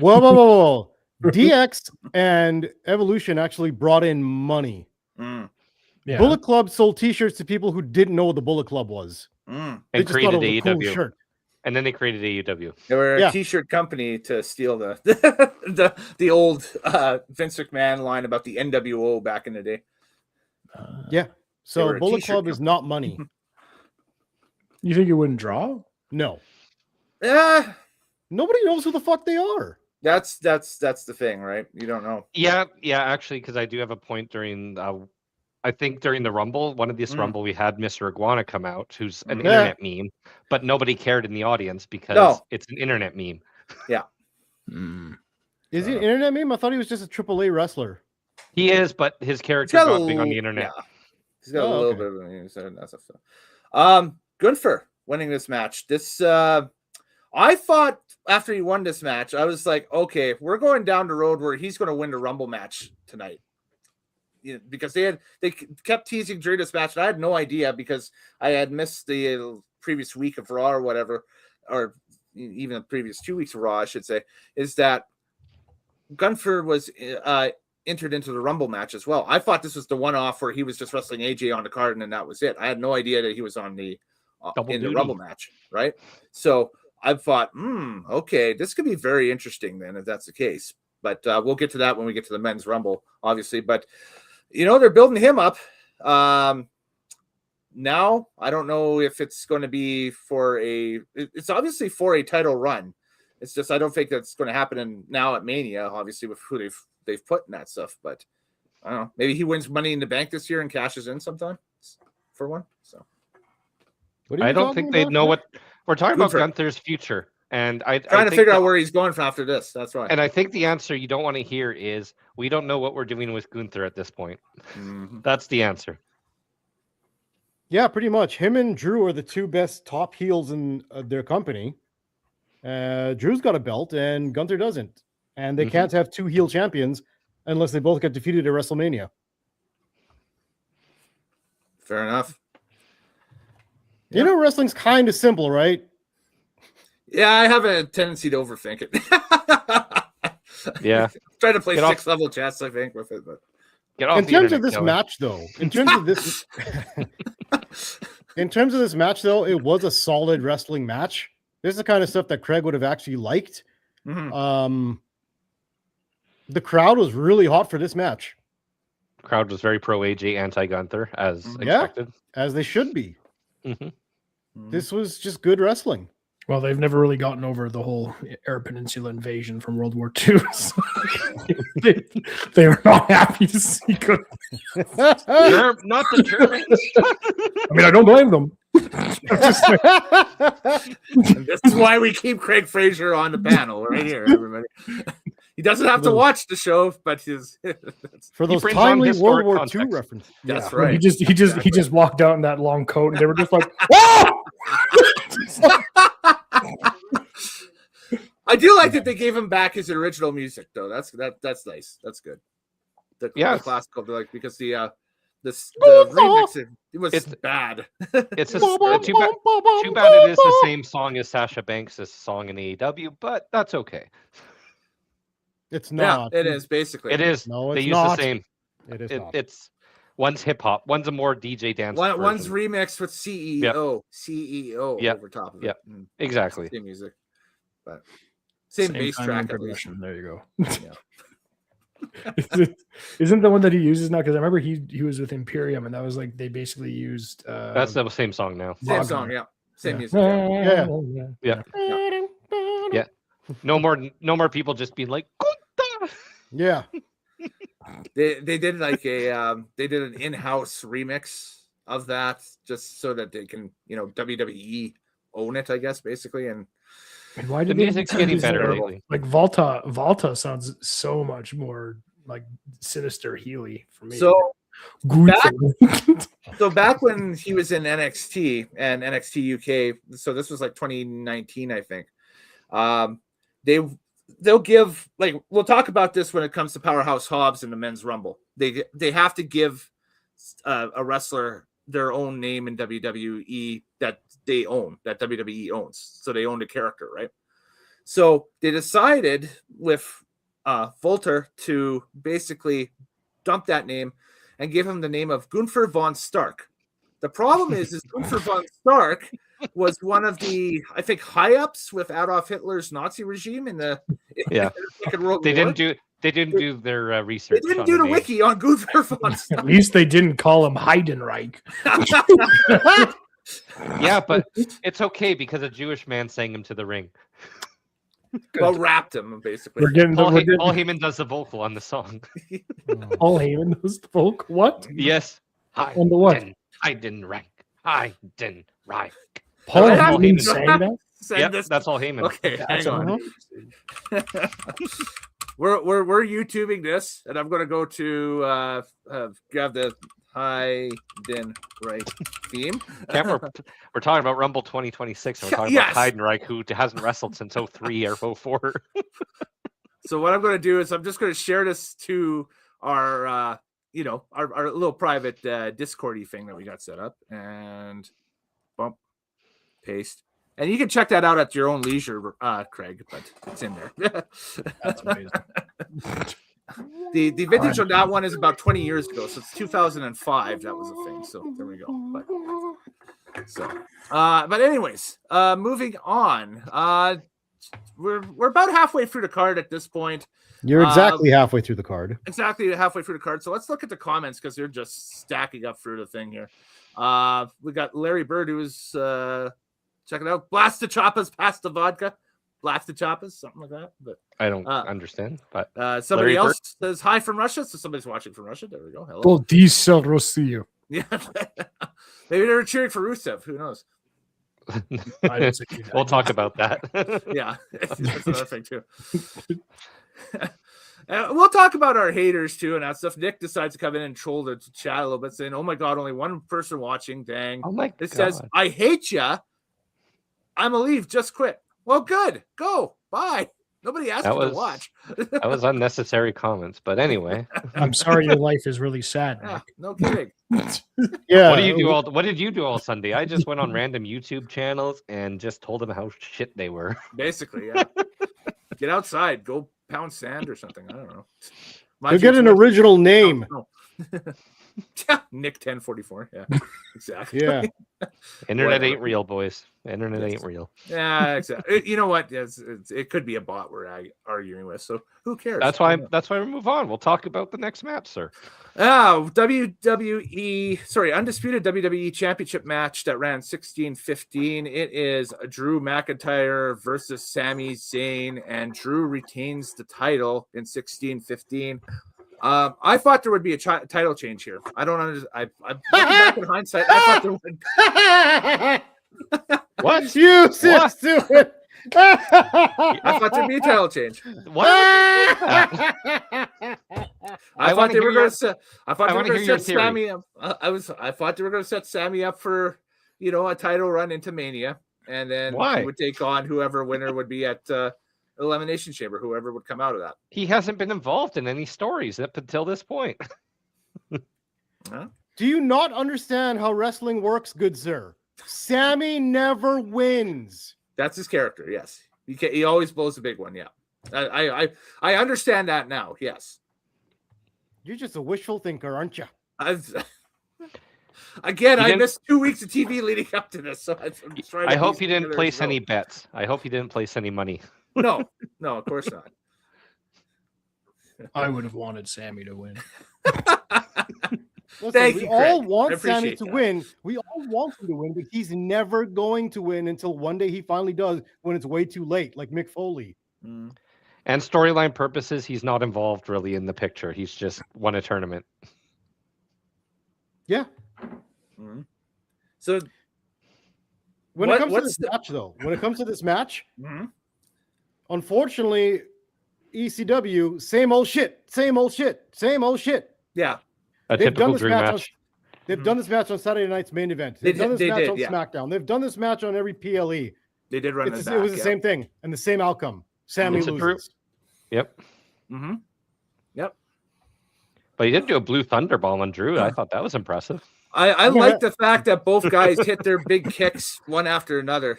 Speaker 4: Whoa. DX and Evolution actually brought in money.
Speaker 5: Yeah.
Speaker 4: Bullet Club sold T-shirts to people who didn't know what the Bullet Club was.
Speaker 3: And created AEW. Cool, and then they created AEW.
Speaker 2: They were a T-shirt company to steal the old Vince McMahon line about the NWO back in the day.
Speaker 4: So Bullet Club is not money.
Speaker 5: You think it wouldn't draw?
Speaker 4: No.
Speaker 2: Yeah.
Speaker 4: Nobody knows who the fuck they are.
Speaker 2: That's the thing, right? You don't know.
Speaker 3: Yeah, actually, because I do have a point during I think during the Rumble, one of this Rumble, we had Mr. Iguana come out, who's an internet meme, but nobody cared in the audience because it's an internet meme.
Speaker 2: Yeah.
Speaker 4: Is he an internet meme? I thought he was just a AAA wrestler.
Speaker 3: He is, but his character got big on the internet.
Speaker 2: Yeah. He's got a little bit of that stuff. Gunther winning this match. This I thought after he won this match, I was like, okay, we're going down the road where he's going to win the Rumble match tonight. Because they kept teasing during this match, and I had no idea because I had missed the previous week of Raw or whatever, or even the previous 2 weeks of Raw, I should say, is that Gunther was entered into the Rumble match as well. I thought this was the one-off where he was just wrestling AJ on the card, and then that was it. I had no idea that he was on the in the Rumble match, right? So I thought, okay, this could be very interesting then if that's the case. But we'll get to that when we get to the men's Rumble, obviously. But they're building him up. Now, I don't know if it's going to be it's obviously for a title run. It's just, I don't think that's going to happen now at Mania, obviously, with who they've put in that stuff. But I don't know. Maybe he wins Money in the Bank this year and cashes in sometime for one. So
Speaker 3: I don't think they know what we're talking about. Gunther's future. And I
Speaker 2: trying to figure out where he's going from after this. That's right.
Speaker 3: And I think the answer you don't want to hear is we don't know what we're doing with Gunther at this point. That's the answer.
Speaker 4: Yeah, pretty much. Him and Drew are the two best top heels in their company. Drew's got a belt and Gunther doesn't. And they can't have two heel champions unless they both get defeated at WrestleMania.
Speaker 2: Fair enough.
Speaker 4: Wrestling's kind of simple, right?
Speaker 2: Yeah, I have a tendency to overthink it.
Speaker 3: Yeah.
Speaker 2: Try to play 6-level chess, I think, with it. But
Speaker 4: in terms of this match, though, in terms of this match, though, it was a solid wrestling match. This is the kind of stuff that Craig would have actually liked. The crowd was really hot for this match.
Speaker 3: The crowd was very pro AJ, anti Gunther, as expected.
Speaker 4: As they should be. This was just good wrestling.
Speaker 5: Well, they've never really gotten over the whole Arab Peninsula invasion from World War II. So they were not happy to see Gunther.
Speaker 3: Not the Germans.
Speaker 5: I mean, I don't blame them.
Speaker 2: This is why we keep Craig Fraser on the panel right here, everybody. He doesn't have to watch the show, but his
Speaker 4: for those
Speaker 3: brings on
Speaker 4: timely World
Speaker 3: historic
Speaker 4: War II
Speaker 3: context.
Speaker 4: references.
Speaker 2: That's
Speaker 5: Yeah.
Speaker 2: right.
Speaker 5: He just walked out in that long coat, and they were just like, "Whoa!"
Speaker 2: I do like that they gave him back his original music, though. That's nice. That's good. The classical, like, because the remix it was bad.
Speaker 3: It's too bad it is the same song as Sasha Banks' song in AEW, but that's okay.
Speaker 4: It's not.
Speaker 2: Yeah, it is basically.
Speaker 3: It is.
Speaker 4: No,
Speaker 3: they
Speaker 4: it's
Speaker 3: use
Speaker 4: not.
Speaker 3: the same.
Speaker 4: It is not.
Speaker 3: It's one's hip hop, one's a more DJ dance.
Speaker 2: One's
Speaker 3: version.
Speaker 2: remixed with CEO over top of it.
Speaker 3: Yep. Exactly.
Speaker 2: Same music, but same bass
Speaker 5: time
Speaker 2: track
Speaker 5: and
Speaker 2: at least.
Speaker 5: progression. There you go.
Speaker 2: Yeah.
Speaker 5: Isn't the one that he uses now? Because I remember he was with Imperium, and that was like they basically used.
Speaker 3: That's the same song now.
Speaker 2: Same
Speaker 5: Wagner.
Speaker 2: song, yeah. Same music.
Speaker 3: Yeah. No more people just being like, "Kuta!"
Speaker 4: Yeah.
Speaker 2: They did like they did an in-house remix of that just so that they can, WWE own it, I guess, basically. And
Speaker 5: why
Speaker 3: The
Speaker 5: did
Speaker 3: music's getting better lately.
Speaker 5: Like Volta sounds so much more like sinister Healy for me.
Speaker 2: so
Speaker 5: Gunther.
Speaker 2: So back when he was in NXT and NXT UK, so this was like 2019, I think. They'll give, like, we'll talk about this when it comes to Powerhouse Hobbs and the Men's Rumble. They have to give a wrestler their own name in WWE that they own, that WWE owns. So they own the character, right? So they decided with Volter to basically dump that name and give him the name of Gunther von Stark. The problem is Gunther von Stark was one of the, I think, high-ups with Adolf Hitler's Nazi regime in the Second World
Speaker 3: They
Speaker 2: War.
Speaker 3: didn't do their research.
Speaker 2: They didn't
Speaker 3: on
Speaker 2: do the
Speaker 3: name.
Speaker 2: wiki on Gunther von Stark.
Speaker 5: At least they didn't call him Heidenreich.
Speaker 3: Yeah, but it's okay because a Jewish man sang him to the ring.
Speaker 2: Well, wrapped him, basically.
Speaker 5: We're getting
Speaker 3: Paul
Speaker 5: we're getting-
Speaker 3: Heyman does the vocal on the song.
Speaker 5: Paul Heyman was the folk. What?
Speaker 3: Yes.
Speaker 5: On the what?
Speaker 3: Heidenreich.
Speaker 5: Paul
Speaker 3: That's
Speaker 5: Heyman
Speaker 3: Heyman.
Speaker 5: sang that?
Speaker 2: Send
Speaker 3: Yep,
Speaker 2: this-
Speaker 3: that's all Heyman.
Speaker 2: Okay,
Speaker 5: That's
Speaker 2: hang on. We're YouTubing this, and I'm going to go to grab the Heidenreich theme.
Speaker 3: Can't we're talking about Rumble 2026, and we're talking
Speaker 2: Yes.
Speaker 3: about Heidenreich, who hasn't wrestled since 03 or 04.
Speaker 2: So what I'm going to do is I'm just going to share this to our our little private Discordy thing that we got set up, and bump, paste. And you can check that out at your own leisure, Craig, but it's in there.
Speaker 5: That's amazing.
Speaker 2: The vintage on that one is about 20 years ago, so it's 2005. That was a thing. So there we go. But anyways, moving on. We're about halfway through the card at this point.
Speaker 4: You're exactly halfway through the card.
Speaker 2: Exactly halfway through the card. So let's look at the comments because they're just stacking up through the thing here. We got Larry Bird who's check it out. Blast the choppas past the vodka. Blast the choppas, something like that. But
Speaker 3: I don't understand, but
Speaker 2: somebody
Speaker 3: Larry
Speaker 2: else says hi from Russia. So somebody's watching from Russia. There we go. Hello.
Speaker 5: Diesel Rossio.
Speaker 2: Yeah. Maybe they were cheering for Rusev. Who knows?
Speaker 3: we'll talk about that.
Speaker 2: Yeah, that's another thing too. We'll talk about our haters too and that stuff. Nick decides to come in and troll the chat a little bit, saying, "Oh my god, only one person watching." Dang!
Speaker 3: Oh my god!
Speaker 2: It says, "I hate ya. I'm a leave. Just quit." Well, good. Go. Bye. Nobody asked you to watch.
Speaker 3: That was unnecessary comments, but anyway.
Speaker 5: I'm sorry your life is really sad, Nick.
Speaker 2: Yeah, no kidding.
Speaker 4: Yeah.
Speaker 3: What did you do all Sunday? I just went on random YouTube channels and just told them how shit they were.
Speaker 2: Basically, yeah. Get outside. Go pound sand or something. I don't know.
Speaker 4: You'll get an original name.
Speaker 2: Oh, no. Nick 1044. Yeah, exactly.
Speaker 4: Yeah.
Speaker 3: Internet
Speaker 2: Whatever.
Speaker 3: ain't real, boys. Internet ain't real.
Speaker 2: Yeah, exactly. You know what? It could be a bot we're arguing with. So who cares?
Speaker 3: That's why we move on. We'll talk about the next match, sir.
Speaker 2: Undisputed WWE Championship match that ran 16-15. It is Drew McIntyre versus Sami Zayn, and Drew retains the title in 16-15. I thought there would be a title change here. I don't understand. I'm looking back in hindsight. I thought there would.
Speaker 4: What? You do it.
Speaker 2: I thought there'd be a title change.
Speaker 3: Why would they do that?
Speaker 2: I thought they were going to set. I thought
Speaker 3: I
Speaker 2: they were
Speaker 3: wanna
Speaker 2: going
Speaker 3: hear
Speaker 2: to
Speaker 3: your
Speaker 2: set
Speaker 3: theory.
Speaker 2: Sammy up. I thought they were going to set Sammy up for a title run into Mania, and then
Speaker 3: Why?
Speaker 2: he would take on whoever winner would be at Elimination Chamber, whoever would come out of that.
Speaker 3: He hasn't been involved in any stories up until this point.
Speaker 2: Huh?
Speaker 4: Do you not understand how wrestling works, good sir? Sammy never wins.
Speaker 2: That's his character. Yes, he always blows a big one. Yeah, I understand that now. Yes,
Speaker 4: You're just a wishful thinker, aren't you?
Speaker 2: I
Speaker 3: didn't-
Speaker 2: missed 2 weeks of TV leading up to this, so I'm just trying to
Speaker 3: I hope
Speaker 2: piece
Speaker 3: he didn't
Speaker 2: together
Speaker 3: place
Speaker 2: as well.
Speaker 3: any bets. I hope he didn't place any money.
Speaker 2: No, of course not.
Speaker 5: I would have wanted Sammy to win.
Speaker 4: Listen,
Speaker 2: Thank
Speaker 4: we
Speaker 2: you,
Speaker 4: all
Speaker 2: Craig. I
Speaker 4: want Sammy
Speaker 2: appreciate
Speaker 4: to
Speaker 2: that.
Speaker 4: win. We all want him to win, but he's never going to win until one day he finally does when it's way too late, like Mick Foley.
Speaker 2: Mm.
Speaker 3: And storyline purposes, he's not involved really in the picture. He's just won a tournament.
Speaker 4: Yeah.
Speaker 2: Mm. So
Speaker 4: When
Speaker 2: What-
Speaker 4: it comes to
Speaker 2: what's
Speaker 4: this
Speaker 2: the-
Speaker 4: match, though, when it comes to this match,
Speaker 2: mhm.
Speaker 4: unfortunately, ECW, same old shit, same old shit, same old shit.
Speaker 2: yeah,
Speaker 3: A
Speaker 4: They've done
Speaker 3: typical
Speaker 4: this
Speaker 3: dream
Speaker 4: match.
Speaker 3: match.
Speaker 4: They've done this match on Saturday night's main event.
Speaker 2: They
Speaker 4: They've done
Speaker 2: did-
Speaker 4: this
Speaker 2: they
Speaker 4: match
Speaker 2: did,
Speaker 4: on
Speaker 2: yeah.
Speaker 4: SmackDown. They've done this match on every PLE.
Speaker 2: they did run
Speaker 4: It
Speaker 2: it
Speaker 4: was the
Speaker 2: back.
Speaker 4: same thing and the same outcome. Sammy
Speaker 3: It's a drew-
Speaker 4: loses.
Speaker 3: Yep.
Speaker 2: Mm-hmm. Yep.
Speaker 3: But he did do a blue thunderball on Drew. I thought that was impressive.
Speaker 2: I like the fact that both guys hit their big kicks one after another.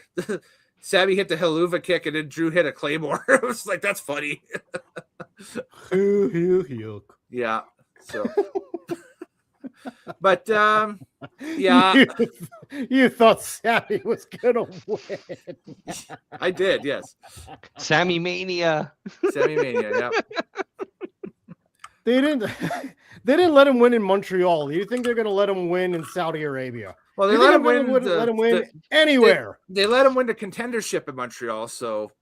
Speaker 2: Sammy hit the Helluva kick and then Drew hit a Claymore. It was like, that's funny. Yeah. So, but yeah,
Speaker 4: you thought Sammy was gonna win.
Speaker 2: I did. Yes,
Speaker 3: Sammy Mania.
Speaker 2: Sammy Mania. Yeah.
Speaker 4: They didn't. They didn't let him win in Montreal. You think they're gonna let him win in Saudi Arabia?
Speaker 2: Well, they
Speaker 4: You
Speaker 2: let
Speaker 4: think
Speaker 2: him
Speaker 4: they're
Speaker 2: win.
Speaker 4: gonna let him win anywhere.
Speaker 2: They let him win the contendership in Montreal,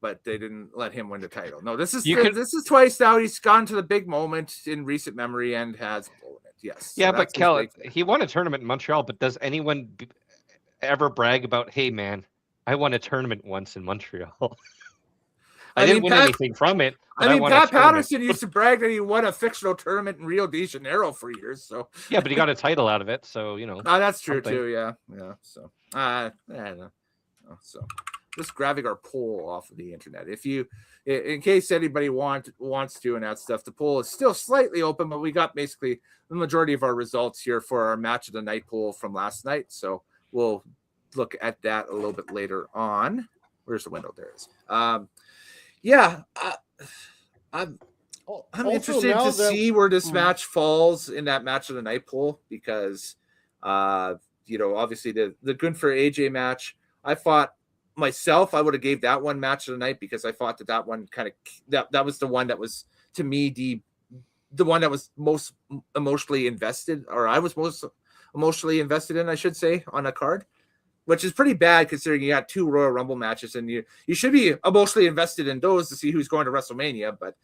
Speaker 2: but they didn't let him win the title. No, this is twice now. He's gone to the big moment in recent memory and has blown it. Yes.
Speaker 3: Yeah,
Speaker 2: So
Speaker 3: but
Speaker 2: that's his
Speaker 3: Kel,
Speaker 2: big thing.
Speaker 3: he won a tournament in Montreal, but does anyone ever brag about, hey, man, I won a tournament once in Montreal? I didn't win anything from it. But
Speaker 2: I mean,
Speaker 3: won a
Speaker 2: Pat
Speaker 3: tournament.
Speaker 2: Patterson used to brag that he won a fictional tournament in Rio de Janeiro for years. So
Speaker 3: Yeah, but he got a title out of it, so, you know.
Speaker 2: that's true
Speaker 3: something.
Speaker 2: too. Yeah. So I don't know. So just grabbing our poll off of the internet. If you, in case anybody wants to and that stuff, the poll is still slightly open, but we got basically the majority of our results here for our match of the night poll from last night. So we'll look at that a little bit later on. Where's the window? There it is. Yeah. I'm
Speaker 4: Also,
Speaker 2: interested
Speaker 4: now
Speaker 2: to
Speaker 4: that-
Speaker 2: see where this match falls in that match of the night poll because, obviously the Gunther AJ match, I thought myself, I would have gave that one match of the night because I thought that one kind of, that was the one that was to me, the one that was most emotionally invested, or I was most emotionally invested in, I should say, on a card. Which is pretty bad considering you got 2 Royal Rumble matches and you should be emotionally invested in those to see who's going to WrestleMania. But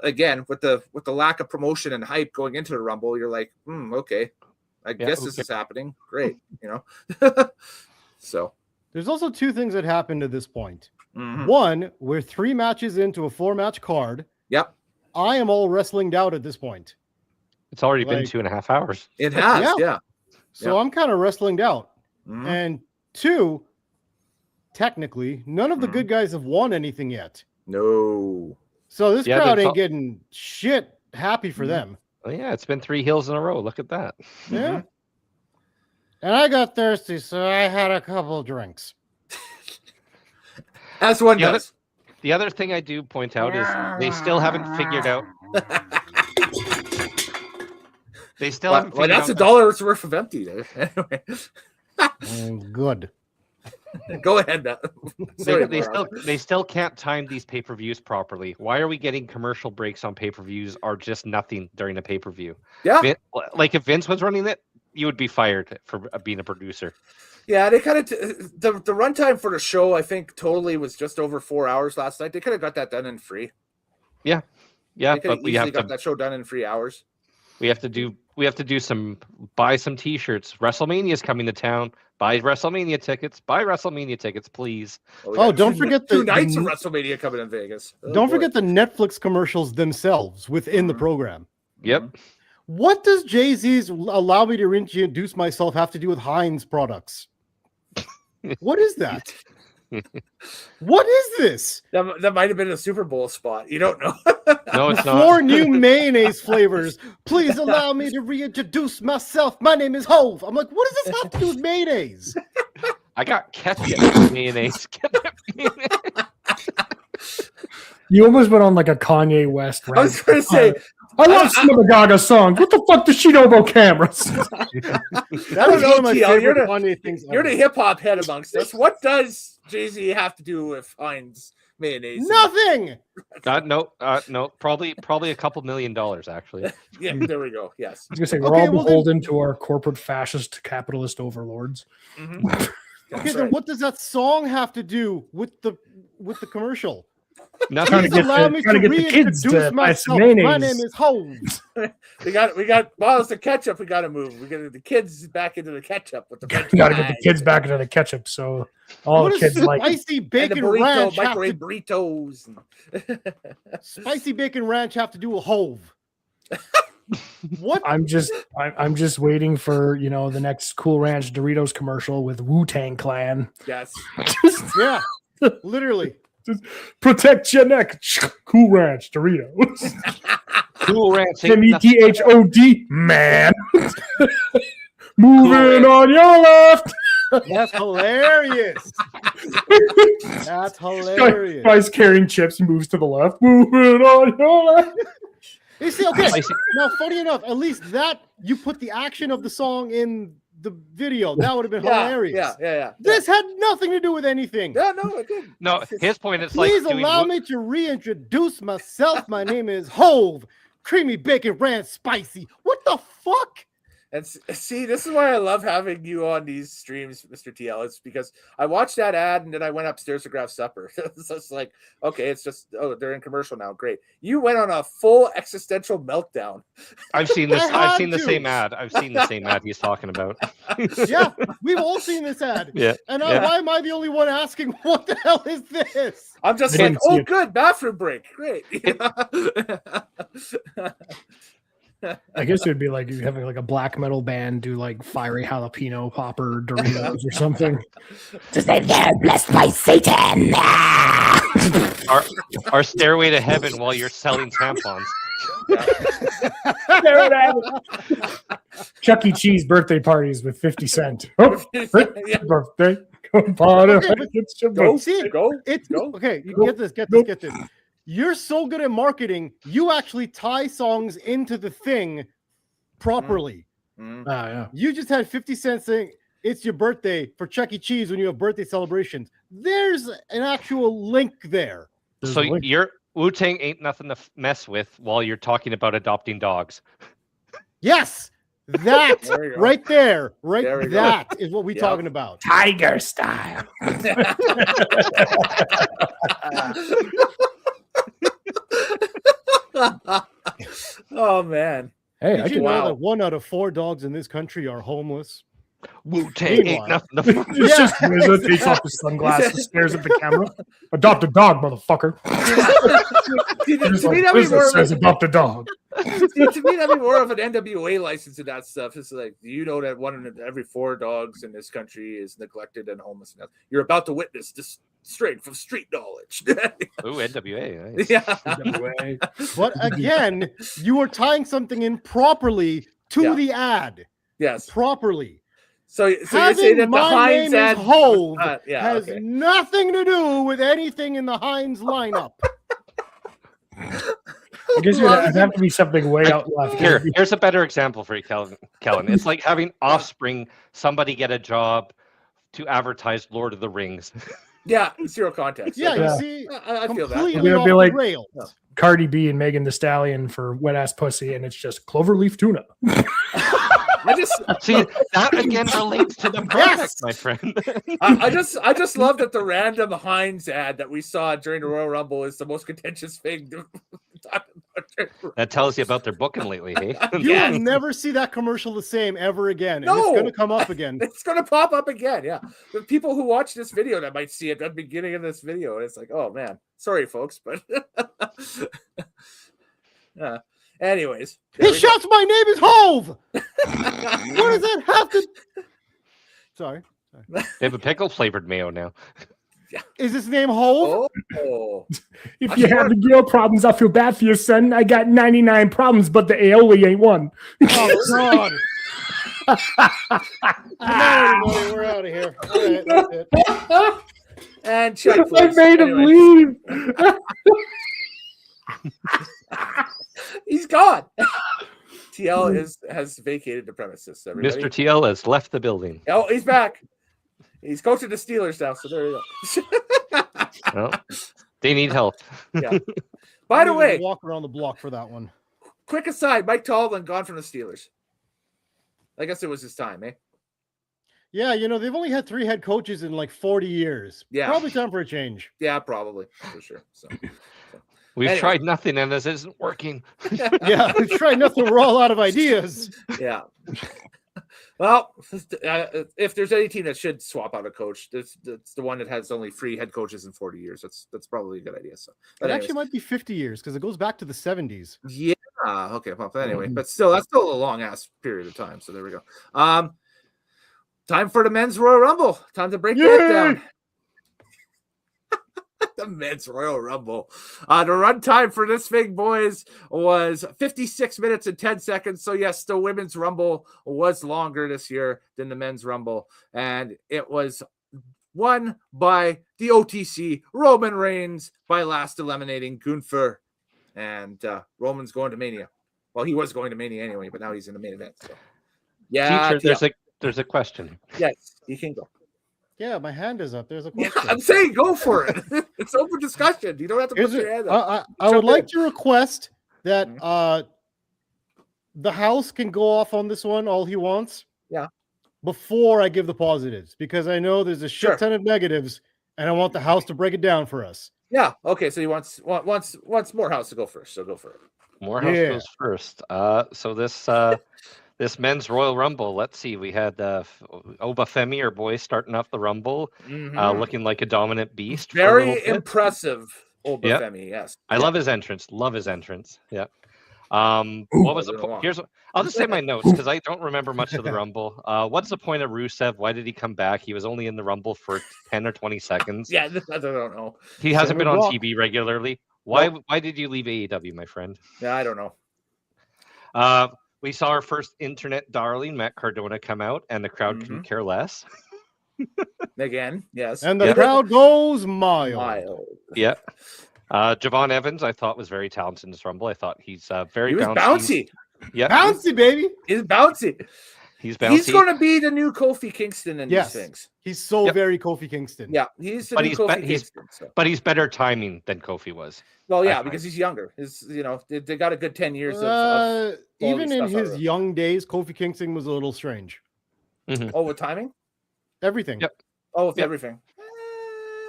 Speaker 2: again, with the lack of promotion and hype going into the Rumble, you're like, okay, I guess this is happening. Great, So
Speaker 4: there's also 2 things that happened at this point.
Speaker 2: mhm.
Speaker 4: One, we're 3 matches into a 4-match card.
Speaker 2: Yep,
Speaker 4: I am all wrestling out at this point.
Speaker 3: It's already been
Speaker 4: Like-
Speaker 3: 2.5 hours.
Speaker 2: it has. Yeah.
Speaker 4: So I'm kind of wrestling out.
Speaker 2: Mhm.
Speaker 4: And 2, technically, none of the good guys have won anything yet.
Speaker 2: No.
Speaker 4: So this
Speaker 3: Yeah,
Speaker 4: crowd
Speaker 3: they've
Speaker 4: ain't
Speaker 3: all-
Speaker 4: getting shit happy for
Speaker 2: Mhm.
Speaker 4: them.
Speaker 3: Oh, yeah, it's been 3 heels in a row. Look at that.
Speaker 4: Yeah. And I got thirsty, so I had a couple drinks.
Speaker 2: As one
Speaker 3: Yeah,
Speaker 2: does.
Speaker 3: The other thing I do point out is they still haven't figured out. They still haven't
Speaker 2: Well,
Speaker 3: figured
Speaker 2: that's
Speaker 3: out.
Speaker 2: $1 worth of empty there. Anyway,
Speaker 4: Good.
Speaker 2: go ahead. Now.
Speaker 3: They still can't time these pay-per-views properly. Why are we getting commercial breaks on pay-per-views or just nothing during the pay-per-view?
Speaker 2: Yeah.
Speaker 3: Like if Vince was running it, you would be fired for being a producer.
Speaker 2: Yeah, they kind of the runtime for the show, I think, totally was just over 4 hours last night. They could have got that done in free.
Speaker 3: Yeah,
Speaker 2: They could have
Speaker 3: but we
Speaker 2: easily
Speaker 3: have
Speaker 2: got
Speaker 3: to.
Speaker 2: that show done in 3 hours.
Speaker 3: We have to do buy some T-shirts. WrestleMania is coming to town. Buy WrestleMania tickets. Buy WrestleMania tickets, please.
Speaker 4: Oh, don't forget
Speaker 2: two nights of WrestleMania coming in Vegas.
Speaker 4: Don't forget the Netflix commercials themselves within the program.
Speaker 3: Yep.
Speaker 4: What does Jay-Z's allow me to reintroduce myself have to do with Heinz products? What is that? What is this?
Speaker 2: That might have been a Super Bowl spot. You don't know.
Speaker 3: No, it's not.
Speaker 4: 4 new mayonnaise flavors. Please allow me to reintroduce myself. My name is Hove. I'm like, what does this have to do with mayonnaise?
Speaker 3: I got ketchup mayonnaise.
Speaker 5: You almost went on like a Kanye West rant.
Speaker 2: I was going to say,
Speaker 5: I love some of the Gaga songs. What the fuck does she know about cameras?
Speaker 4: That is one of my favorite Kanye things.
Speaker 2: You're the hip hop head amongst us. What does Jay-Z have to do with Heinz mayonnaise?
Speaker 4: Nothing.
Speaker 3: No. Probably $2 million actually.
Speaker 2: Yeah, there we go. Yes.
Speaker 5: I was gonna say we're all beholden to our corporate fascist capitalist overlords.
Speaker 4: Okay, then what does that song have to do with the commercial?
Speaker 3: Nothing.
Speaker 4: Please allow me to reintroduce myself. My name is Holmes.
Speaker 2: we got bottles of ketchup. We got to move. We got the kids back into the ketchup with the.
Speaker 5: We got to get the kids back into the ketchup. So all
Speaker 4: what
Speaker 5: the kids like
Speaker 4: spicy bacon
Speaker 2: burrito,
Speaker 4: ranch.
Speaker 2: Microwave burritos.
Speaker 4: Spicy bacon ranch have to do with Hove. What?
Speaker 5: I'm just waiting for the next Cool Ranch Doritos commercial with Wu-Tang Clan.
Speaker 2: Yes.
Speaker 4: Yeah. Literally.
Speaker 5: Just protect your neck. Cool Ranch Doritos.
Speaker 3: Cool Ranch.
Speaker 5: METHOD, man. Moving on your left.
Speaker 4: That's hilarious. That's hilarious.
Speaker 5: Guy's carrying chips. He moves to the left. Moving on your left.
Speaker 4: You see, okay. Now, funny enough, at least that you put the action of the song in the video. That would have been hilarious.
Speaker 2: Yeah.
Speaker 4: This had nothing to do with anything.
Speaker 2: Yeah, no, it didn't.
Speaker 3: No, his point is
Speaker 4: Please allow me to reintroduce myself. My name is Hove. Creamy bacon ranch spicy. What the fuck?
Speaker 2: And see, this is why I love having you on these streams, Mr. TL. It's because I watched that ad and then I went upstairs to grab supper. So it's like, okay, it's just, they're in commercial now. Great. You went on a full existential meltdown.
Speaker 3: I've seen this. I've seen the same ad. I've seen the same ad he's talking about.
Speaker 4: Yeah, we've all seen this ad.
Speaker 3: Yeah.
Speaker 4: And why am I the only one asking, what the hell is this?
Speaker 2: I'm just like, oh, good, bathroom break. Great.
Speaker 5: I guess it would be like you having like a black metal band do like fiery jalapeno popper Doritos or something.
Speaker 6: Just like they're blessed by Satan.
Speaker 3: Our stairway to heaven while you're selling tampons.
Speaker 5: Chuck E. Cheese birthday parties with 50 Cent. Oh, birthday.
Speaker 2: Go.
Speaker 4: Okay, get this. You're so good at marketing, you actually tie songs into the thing properly.
Speaker 5: Yeah.
Speaker 4: You just had 50 Cent saying it's your birthday for Chuck E. Cheese when you have birthday celebrations. There's an actual link there.
Speaker 3: So your Wu-Tang ain't nothing to mess with while you're talking about adopting dogs.
Speaker 4: Yes, that right there,
Speaker 2: there
Speaker 4: that is what we're talking about.
Speaker 6: Tiger style.
Speaker 2: Oh man!
Speaker 5: Hey,
Speaker 4: Did you know that 1 out of 4 dogs in this country are homeless?
Speaker 3: Wu-Tang ain't nothing to
Speaker 5: It's just Wizard takes off his sunglasses, stares at the camera. Adopt a dog, motherfucker.
Speaker 2: To me,
Speaker 5: adopt a dog.
Speaker 2: To me, that'd be more of an NWA license and that stuff. It's like, do you know that 1 in every 4 dogs in this country is neglected and homeless? You're about to witness this straight from street knowledge.
Speaker 3: Ooh, NWA. Nice.
Speaker 2: Yeah.
Speaker 5: NWA.
Speaker 4: But again, you are tying something in properly to the ad.
Speaker 2: Yes.
Speaker 4: Properly.
Speaker 2: So you're saying that the Heinz ad
Speaker 4: Hove has nothing to do with anything in the Heinz lineup.
Speaker 5: I guess it'd have to be something way out left.
Speaker 3: Here's a better example for you, Kellen. It's like having Offspring, somebody get a job to advertise Lord of the Rings.
Speaker 2: Yeah, zero context.
Speaker 4: Yeah, you see,
Speaker 2: I feel that.
Speaker 4: Completely
Speaker 5: It'd be
Speaker 4: off
Speaker 5: like
Speaker 4: the rails.
Speaker 5: Cardi B and Megan Thee Stallion for Wet Ass Pussy, and it's just cloverleaf tuna.
Speaker 2: I just
Speaker 3: see that again relates to the product, my friend.
Speaker 2: I just love that the random Heinz ad that we saw during the Royal Rumble is the most contentious thing to talk about
Speaker 3: That tells you about their booking lately, hey?
Speaker 4: You will never see that commercial the same ever again.
Speaker 2: No.
Speaker 4: And it's going to come up again.
Speaker 2: It's going to pop up again. Yeah. The people who watch this video that might see it at the beginning of this video. And it's like, oh man, sorry folks, but anyways.
Speaker 4: He shouts, my name is Hove. What does that have to? Sorry.
Speaker 3: They have a pickle flavored mayo now.
Speaker 4: Is his name Hove?
Speaker 2: Oh.
Speaker 5: If you have the girl problems, I feel bad for your son. I got 99 problems, but the aioli ain't one.
Speaker 4: Oh, God. Everybody, we're out of here. All right, that's it.
Speaker 2: And check,
Speaker 5: I
Speaker 2: please.
Speaker 5: made him
Speaker 2: Anyway.
Speaker 5: leave.
Speaker 2: He's gone. TL has vacated the premises. Everybody.
Speaker 3: Mr. TL has left the building.
Speaker 2: Oh, he's back. He's coaching the Steelers now, so there you go.
Speaker 3: Well, they need help.
Speaker 2: Yeah. By the way,
Speaker 4: walk around the block for that one.
Speaker 2: Quick aside, Mike Tomlin gone from the Steelers. I guess it was his time, eh?
Speaker 4: Yeah, they've only had 3 head coaches in like 40 years.
Speaker 2: Yeah.
Speaker 4: Probably time for a change.
Speaker 2: Yeah, probably, for sure. So
Speaker 3: We've
Speaker 2: anyway.
Speaker 3: tried nothing and this isn't working.
Speaker 4: Yeah, we've tried nothing. We're all out of ideas.
Speaker 2: Yeah. Well, if there's any team that should swap out a coach, that's the one that has only 3 head coaches in 40 years. That's probably a good idea. So,
Speaker 4: It actually might be 50 years because it goes back to the 70s.
Speaker 2: Yeah. Okay. Well, anyway, but still, that's still a long ass period of time. So there we go. Time for the men's Royal Rumble. Time to break that down. The men's Royal Rumble. The run time for this thing, boys, was 56 minutes and 10 seconds. So, yes, the women's Rumble was longer this year than the men's Rumble. And it was won by the OTC, Roman Reigns, by last eliminating Gunther. And Roman's going to Mania. Well, he was going to Mania anyway, but now he's in the main event. So, yeah.
Speaker 3: Teacher, there's a question.
Speaker 2: Yes, you can go.
Speaker 4: Yeah, my hand is up. There's a
Speaker 2: Yeah,
Speaker 4: question.
Speaker 2: I'm saying go for it. It's open discussion. You don't have to put your hand up.
Speaker 4: I would like to request that the house can go off on this one all he wants.
Speaker 2: Yeah.
Speaker 4: Before I give the positives, because I know there's a shit ton of negatives, and I want the house to break it down for us.
Speaker 2: Yeah. Okay. So he wants more house to go first. So go for it.
Speaker 3: More house goes first. So this men's Royal Rumble, let's see. We had Obafemi, our boy, starting off the Rumble, looking like a dominant beast.
Speaker 2: Very impressive, Obafemi. Yes.
Speaker 3: I love his entrance. Yeah. What was the point? I'll just say my notes because I don't remember much of the Rumble. What's the point of Rusev? Why did he come back? He was only in the Rumble for 10 or 20 seconds.
Speaker 2: Yeah, I don't know.
Speaker 3: He hasn't been on TV regularly. Why did you leave AEW, my friend?
Speaker 2: Yeah, I don't know.
Speaker 3: We saw our first internet darling, Matt Cardona, come out, and the crowd couldn't care less.
Speaker 2: Again, yes.
Speaker 4: And the crowd goes mild.
Speaker 3: Yeah. Javon Evans, I thought, was very talented in this Rumble. I thought he's very
Speaker 2: bouncy.
Speaker 3: Yeah.
Speaker 4: Bouncy, baby.
Speaker 2: He's bouncy.
Speaker 3: He's bouncy.
Speaker 2: He's going to be the new Kofi Kingston in these things.
Speaker 4: He's so very Kofi Kingston.
Speaker 2: Yeah, he's the new Kofi Kingston.
Speaker 3: But he's better timing than Kofi was.
Speaker 2: Well, yeah, because he's younger. They got a good 10 years of
Speaker 4: even in his young days, Kofi Kingston was a little strange.
Speaker 3: Mm-hmm.
Speaker 2: Oh, with timing?
Speaker 4: Everything.
Speaker 3: Yep.
Speaker 2: Oh, with everything.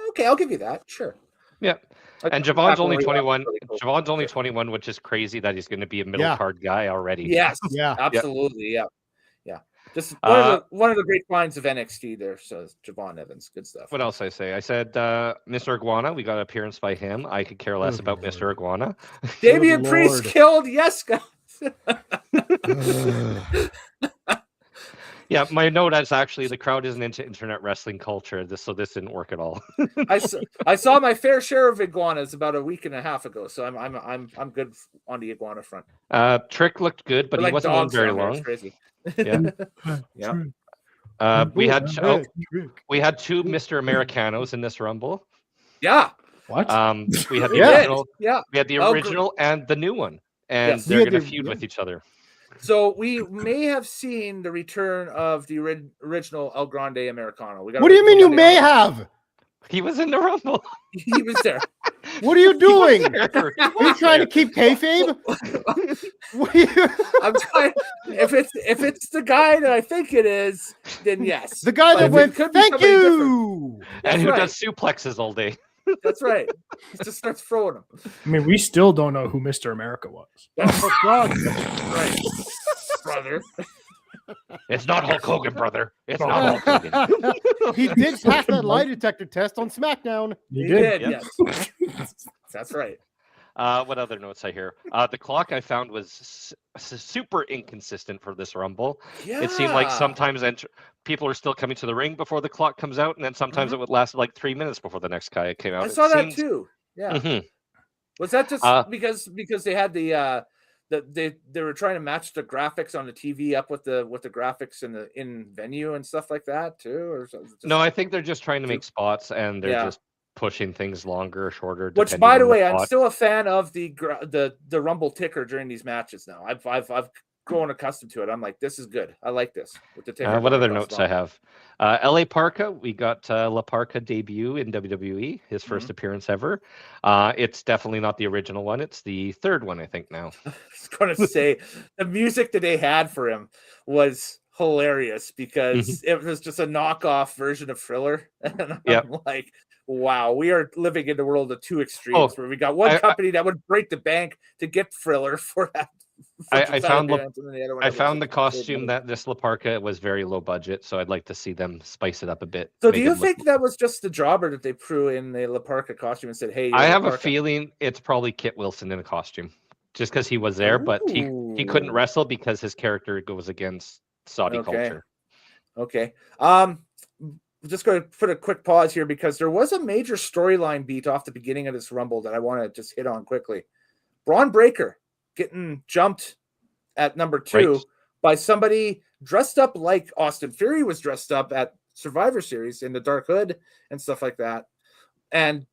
Speaker 2: Okay, I'll give you that. Sure.
Speaker 3: Yeah. And Javon's only 21. Javon's only 21, which is crazy that he's going to be a middle card guy already.
Speaker 2: Yes.
Speaker 4: Yeah.
Speaker 2: Absolutely. Yeah. Yeah. Just one of the great finds of NXT there. So Javon Evans, good stuff.
Speaker 3: What else I say? I said Mr. Iguana. We got an appearance by him. I could care less about Mr. Iguana.
Speaker 2: Damian Priest killed Yeska.
Speaker 3: Yeah, my note is actually the crowd isn't into internet wrestling culture. So this didn't work at all.
Speaker 2: I saw my fair share of iguanas about a week and a half ago, so I'm good on the iguana front.
Speaker 3: Trick looked good, but he wasn't on very long.
Speaker 2: Crazy.
Speaker 3: Yeah. Yeah. We had two Mr. Americanos in this Rumble.
Speaker 2: Yeah.
Speaker 5: What?
Speaker 3: We had the original.
Speaker 2: Yeah.
Speaker 3: We had the original and the new one, and they're going to feud with each other.
Speaker 2: So we may have seen the return of the original El Grande Americano.
Speaker 4: What do you mean you may have?
Speaker 3: He was in the Rumble.
Speaker 2: He was there.
Speaker 4: What are you doing? Are you trying to keep kayfabe?
Speaker 2: I'm trying. If it's the guy that I think it is, then yes.
Speaker 4: The guy that went, thank you.
Speaker 3: And who does suplexes all day.
Speaker 2: That's right. He just starts throwing them.
Speaker 5: I mean, we still don't know who Mr. America was.
Speaker 4: For God's
Speaker 2: Right, brother.
Speaker 3: It's not Hulk Hogan, brother. It's not Hulk Hogan.
Speaker 4: He did pass that lie detector test on SmackDown.
Speaker 2: He did,
Speaker 3: Yep.
Speaker 2: yes. That's right.
Speaker 3: What other notes I hear? The clock I found was super inconsistent for this Rumble.
Speaker 2: Yeah.
Speaker 3: It seemed like sometimes people are still coming to the ring before the clock comes out, and then sometimes it would last like 3 minutes before the next guy came out.
Speaker 2: I saw that too. Yeah.
Speaker 3: Mhm.
Speaker 2: Was that just because they had they were trying to match the graphics on the TV up with the graphics in venue and stuff like that too? Or
Speaker 3: No, I think they're just trying to make spots, and they're just pushing things longer or shorter.
Speaker 2: Which, by the way, I'm still a fan of the Rumble ticker during these matches now. I've grown accustomed to it. I'm like, this is good. I like this with the ticker.
Speaker 3: What other notes I have? LA Parka, we got La Parka debut in WWE, his first appearance ever. It's definitely not the original one. It's the third one, I think, now.
Speaker 2: I was going to say, the music that they had for him was hilarious because it was just a knockoff version of Thriller. And I'm like, wow, we are living in the world of two extremes where we got one company that would break the bank to get Thriller for that.
Speaker 3: I found the costume that this La Parka was very low budget, so I'd like to see them spice it up a bit.
Speaker 2: So do you think that was just the jobber that they threw in the La Parka costume and said, hey,
Speaker 3: I have a feeling it's probably Kit Wilson in a costume, just because he was there, but he couldn't wrestle because his character goes against Saudi culture.
Speaker 2: Okay. Just going to put a quick pause here because there was a major storyline beat off the beginning of this Rumble that I want to just hit on quickly. Braun Breaker getting jumped at number 2 by somebody dressed up like Austin Theory was dressed up at Survivor Series in the dark hood and stuff like that. And,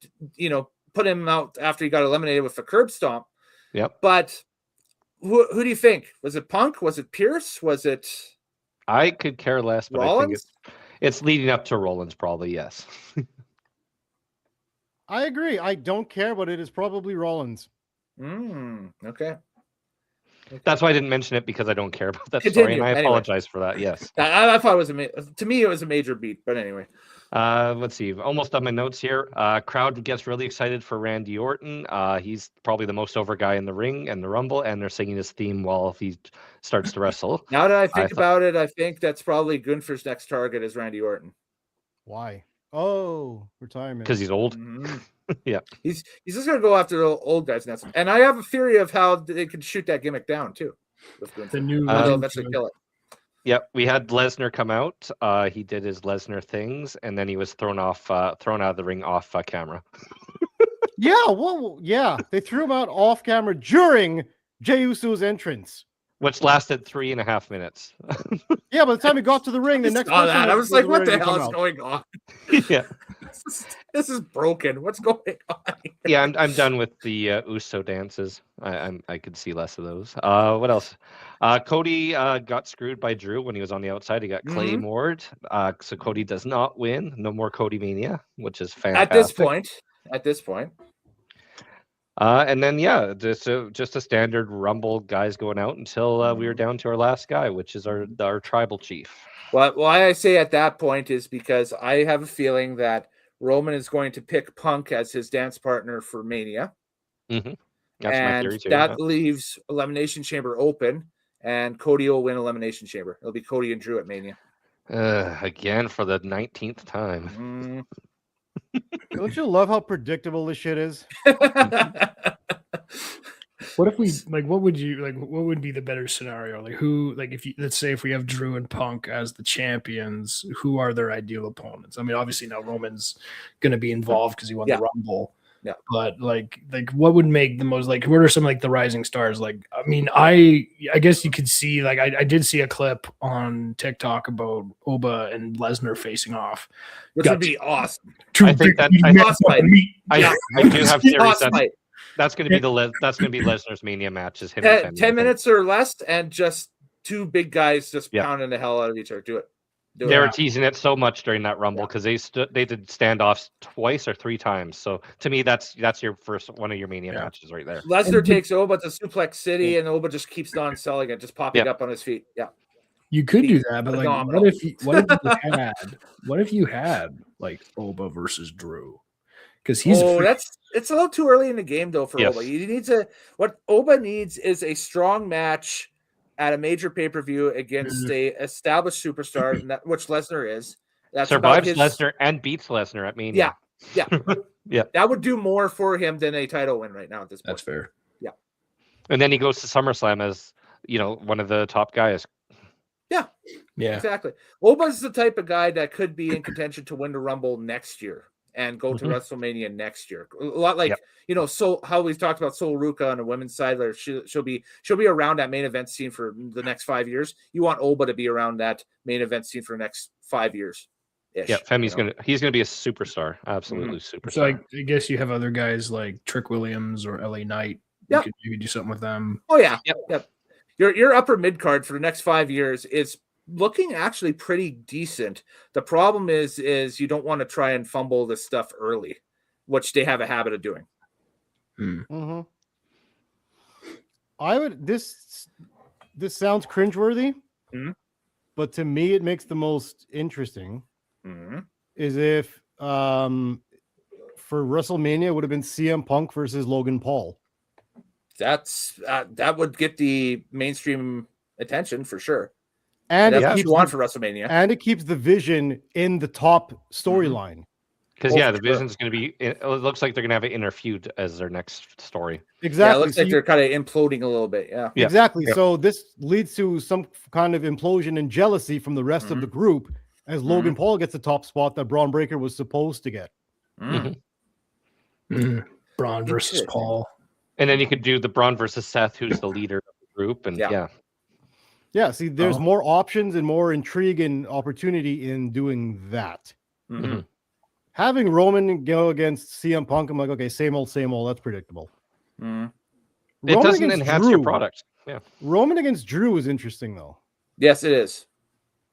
Speaker 2: put him out after he got eliminated with a curb stomp.
Speaker 3: Yep.
Speaker 2: But who do you think? Was it Punk? Was it Pierce? Was it...
Speaker 3: I could care less, but
Speaker 2: Rollins?
Speaker 3: I think it's leading up to Rollins, probably, yes.
Speaker 4: I agree. I don't care, but it is probably Rollins.
Speaker 2: Okay.
Speaker 3: That's why I didn't mention it, because I don't care about that story, and I apologize for that. Yes.
Speaker 2: I thought it was to me, it was a major beat, but anyway.
Speaker 3: Let's see. Almost on my notes here. Crowd gets really excited for Randy Orton. He's probably the most over guy in the ring and the Rumble, and they're singing his theme while he starts to wrestle.
Speaker 2: Now that I think about it, I think that's probably Gunther's next target is Randy Orton.
Speaker 4: Why? Oh, retirement.
Speaker 3: Because he's old. Yeah.
Speaker 2: He's just gonna go after the old guys now. And I have a theory of how they could shoot that gimmick down too. With Gunther.
Speaker 5: The new
Speaker 2: they'll eventually kill it.
Speaker 3: Yep, we had Lesnar come out. He did his Lesnar things, and then he was thrown out of the ring off camera.
Speaker 4: They threw him out off camera during Jey Uso's entrance,
Speaker 3: which lasted 3.5 minutes.
Speaker 4: Yeah, by the time he got to the ring, the next person
Speaker 2: I was like, what the hell is going on?
Speaker 3: Yeah.
Speaker 2: This is broken. What's going on here?
Speaker 3: Yeah, I'm done with the Uso dances. I could see less of those. What else? Cody got screwed by Drew when he was on the outside. He got claymored. So Cody does not win. No more Cody Mania, which is fantastic.
Speaker 2: At this point.
Speaker 3: And then just a standard Rumble guys going out until we were down to our last guy, which is our tribal chief.
Speaker 2: Well, why I say at that point is because I have a feeling that Roman is going to pick Punk as his dance partner for Mania.
Speaker 3: Mm-hmm.
Speaker 2: That's my theory too. That leaves Elimination Chamber open, and Cody will win Elimination Chamber. It'll be Cody and Drew at Mania.
Speaker 3: Again for the 19th time.
Speaker 4: Don't you love how predictable this shit is?
Speaker 5: What if we what would be the better scenario? Let's say if we have Drew and Punk as the champions, who are their ideal opponents? I mean, obviously now Roman's going to be involved because he won the Rumble. Yeah. But what would make the most, what are some the rising stars? I guess you could see, I did see a clip on TikTok about Oba and Lesnar facing off.
Speaker 2: Which would be awesome.
Speaker 3: I do have theories. That's going to be Lesnar's Mania match. Is him
Speaker 2: 10 minutes or less, and just two big guys just pounding the hell out of each other. Do it.
Speaker 3: They were teasing it so much during that Rumble because they did standoffs twice or 3 times. So to me, that's your first one of your Mania matches right there.
Speaker 2: Lesnar takes Oba to Suplex City, and Oba just keeps on selling it, just popping up on his feet. Yeah,
Speaker 5: you could do that, but what if you had Oba versus Drew? because he's
Speaker 2: it's a little too early in the game though for
Speaker 3: Yes.
Speaker 2: Oba. He needs what Oba needs is a strong match at a major pay-per-view against a established superstar, which Lesnar is. That
Speaker 3: survives Lesnar and beats Lesnar at Mania.
Speaker 2: Yeah.
Speaker 3: Yeah.
Speaker 2: That would do more for him than a title win right now at this point.
Speaker 5: That's fair.
Speaker 2: Yeah.
Speaker 3: And then he goes to SummerSlam as, one of the top guys.
Speaker 5: Yeah.
Speaker 2: Exactly. Oba's the type of guy that could be in contention to win the Rumble next year and go to WrestleMania next year. A lot like so how we've talked about Sol Ruka on the women's side, where she'll be around that main event scene for the next 5 years. You want Oba to be around that main event scene for the next 5 years.
Speaker 3: Yeah, Femi's he's gonna be a superstar, absolutely superstar.
Speaker 5: So I guess you have other guys like Trick Williams or LA Knight.
Speaker 2: Yeah,
Speaker 5: you could maybe do something with them.
Speaker 2: Oh yeah, yep. Your upper mid card for the next 5 years is looking actually pretty decent. The problem is you don't want to try and fumble this stuff early, which they have a habit of doing.
Speaker 4: I would this sounds cringeworthy, but to me it makes the most interesting. Is if for WrestleMania it would have been CM Punk versus Logan Paul.
Speaker 2: That's that would get the mainstream attention for sure.
Speaker 4: And
Speaker 2: that's what you want for WrestleMania.
Speaker 4: And it keeps the Vision in the top storyline.
Speaker 3: Because the Vision's going to be. It looks like they're going to have an inner feud as their next story.
Speaker 4: Exactly.
Speaker 2: Yeah, it looks like they're kind of imploding a little bit. Yeah.
Speaker 4: Exactly. Yeah. So this leads to some kind of implosion and jealousy from the rest of the group, as Logan Paul gets the top spot that Braun Breaker was supposed to get.
Speaker 5: Braun versus Paul.
Speaker 3: And then you could do the Braun versus Seth, who's the leader of the group, and
Speaker 4: Yeah, see, there's more options and more intrigue and opportunity in doing that. Having Roman go against CM Punk, I'm like, okay, same old, that's predictable.
Speaker 3: It doesn't enhance your product. Yeah.
Speaker 4: Roman against Drew is interesting, though.
Speaker 2: Yes, it is.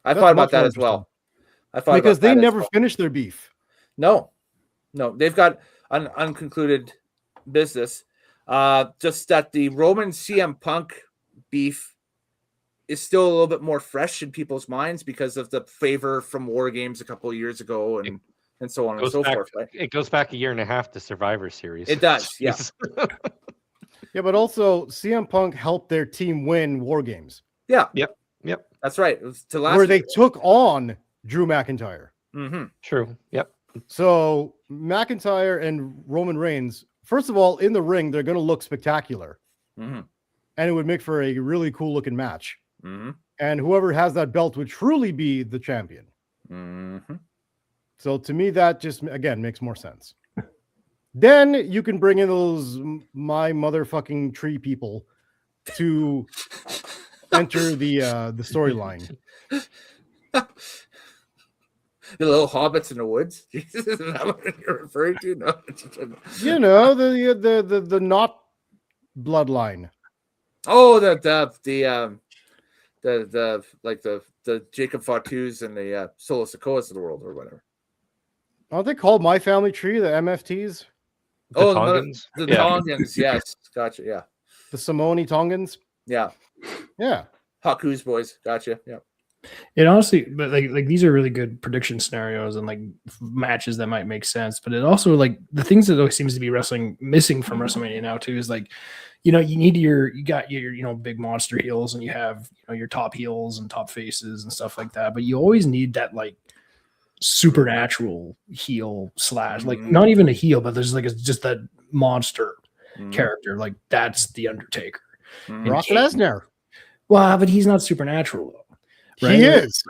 Speaker 2: I thought about that as well.
Speaker 4: Because they never finished their beef.
Speaker 2: No, they've got an unconcluded business. Just that the Roman CM Punk beef is still a little bit more fresh in people's minds because of the favor from War Games a couple of years ago and so on and so forth. Right?
Speaker 3: It goes back a year and a half to Survivor Series.
Speaker 2: It does, yeah.
Speaker 4: Yeah, but also CM Punk helped their team win War Games.
Speaker 2: Yeah.
Speaker 3: Yep.
Speaker 2: That's right. It was
Speaker 4: where they took on Drew McIntyre.
Speaker 3: True. Yep.
Speaker 4: So McIntyre and Roman Reigns, first of all, in the ring, they're going to look spectacular. And it would make for a really cool looking match. And whoever has that belt would truly be the champion. So to me, that just, again, makes more sense. Then you can bring in those my motherfucking tree people to enter the storyline.
Speaker 2: The little hobbits in the woods. Is that what you're referring to? No.
Speaker 4: You know, the not bloodline.
Speaker 2: Oh, the Jacob Fatu's and the Solo Sokoas of the world, or whatever.
Speaker 4: Aren't they called My Family Tree, the MFTs?
Speaker 3: The Tongans.
Speaker 2: The Tongans, yes. Gotcha, yeah.
Speaker 4: The Simone Tongans?
Speaker 2: Yeah. Haku's boys. Gotcha, yeah.
Speaker 5: It honestly, but like these are really good prediction scenarios and like matches that might make sense. But it also, like, the things that always seems to be wrestling missing from WrestleMania now too is like, you need you got your big monster heels and you have your top heels and top faces and stuff like that. But you always need that like supernatural heel / like not even a heel, but there's like just that monster character. Like that's the Undertaker.
Speaker 4: Brock Lesnar.
Speaker 5: Well, but he's not supernatural though. Right?
Speaker 4: He is.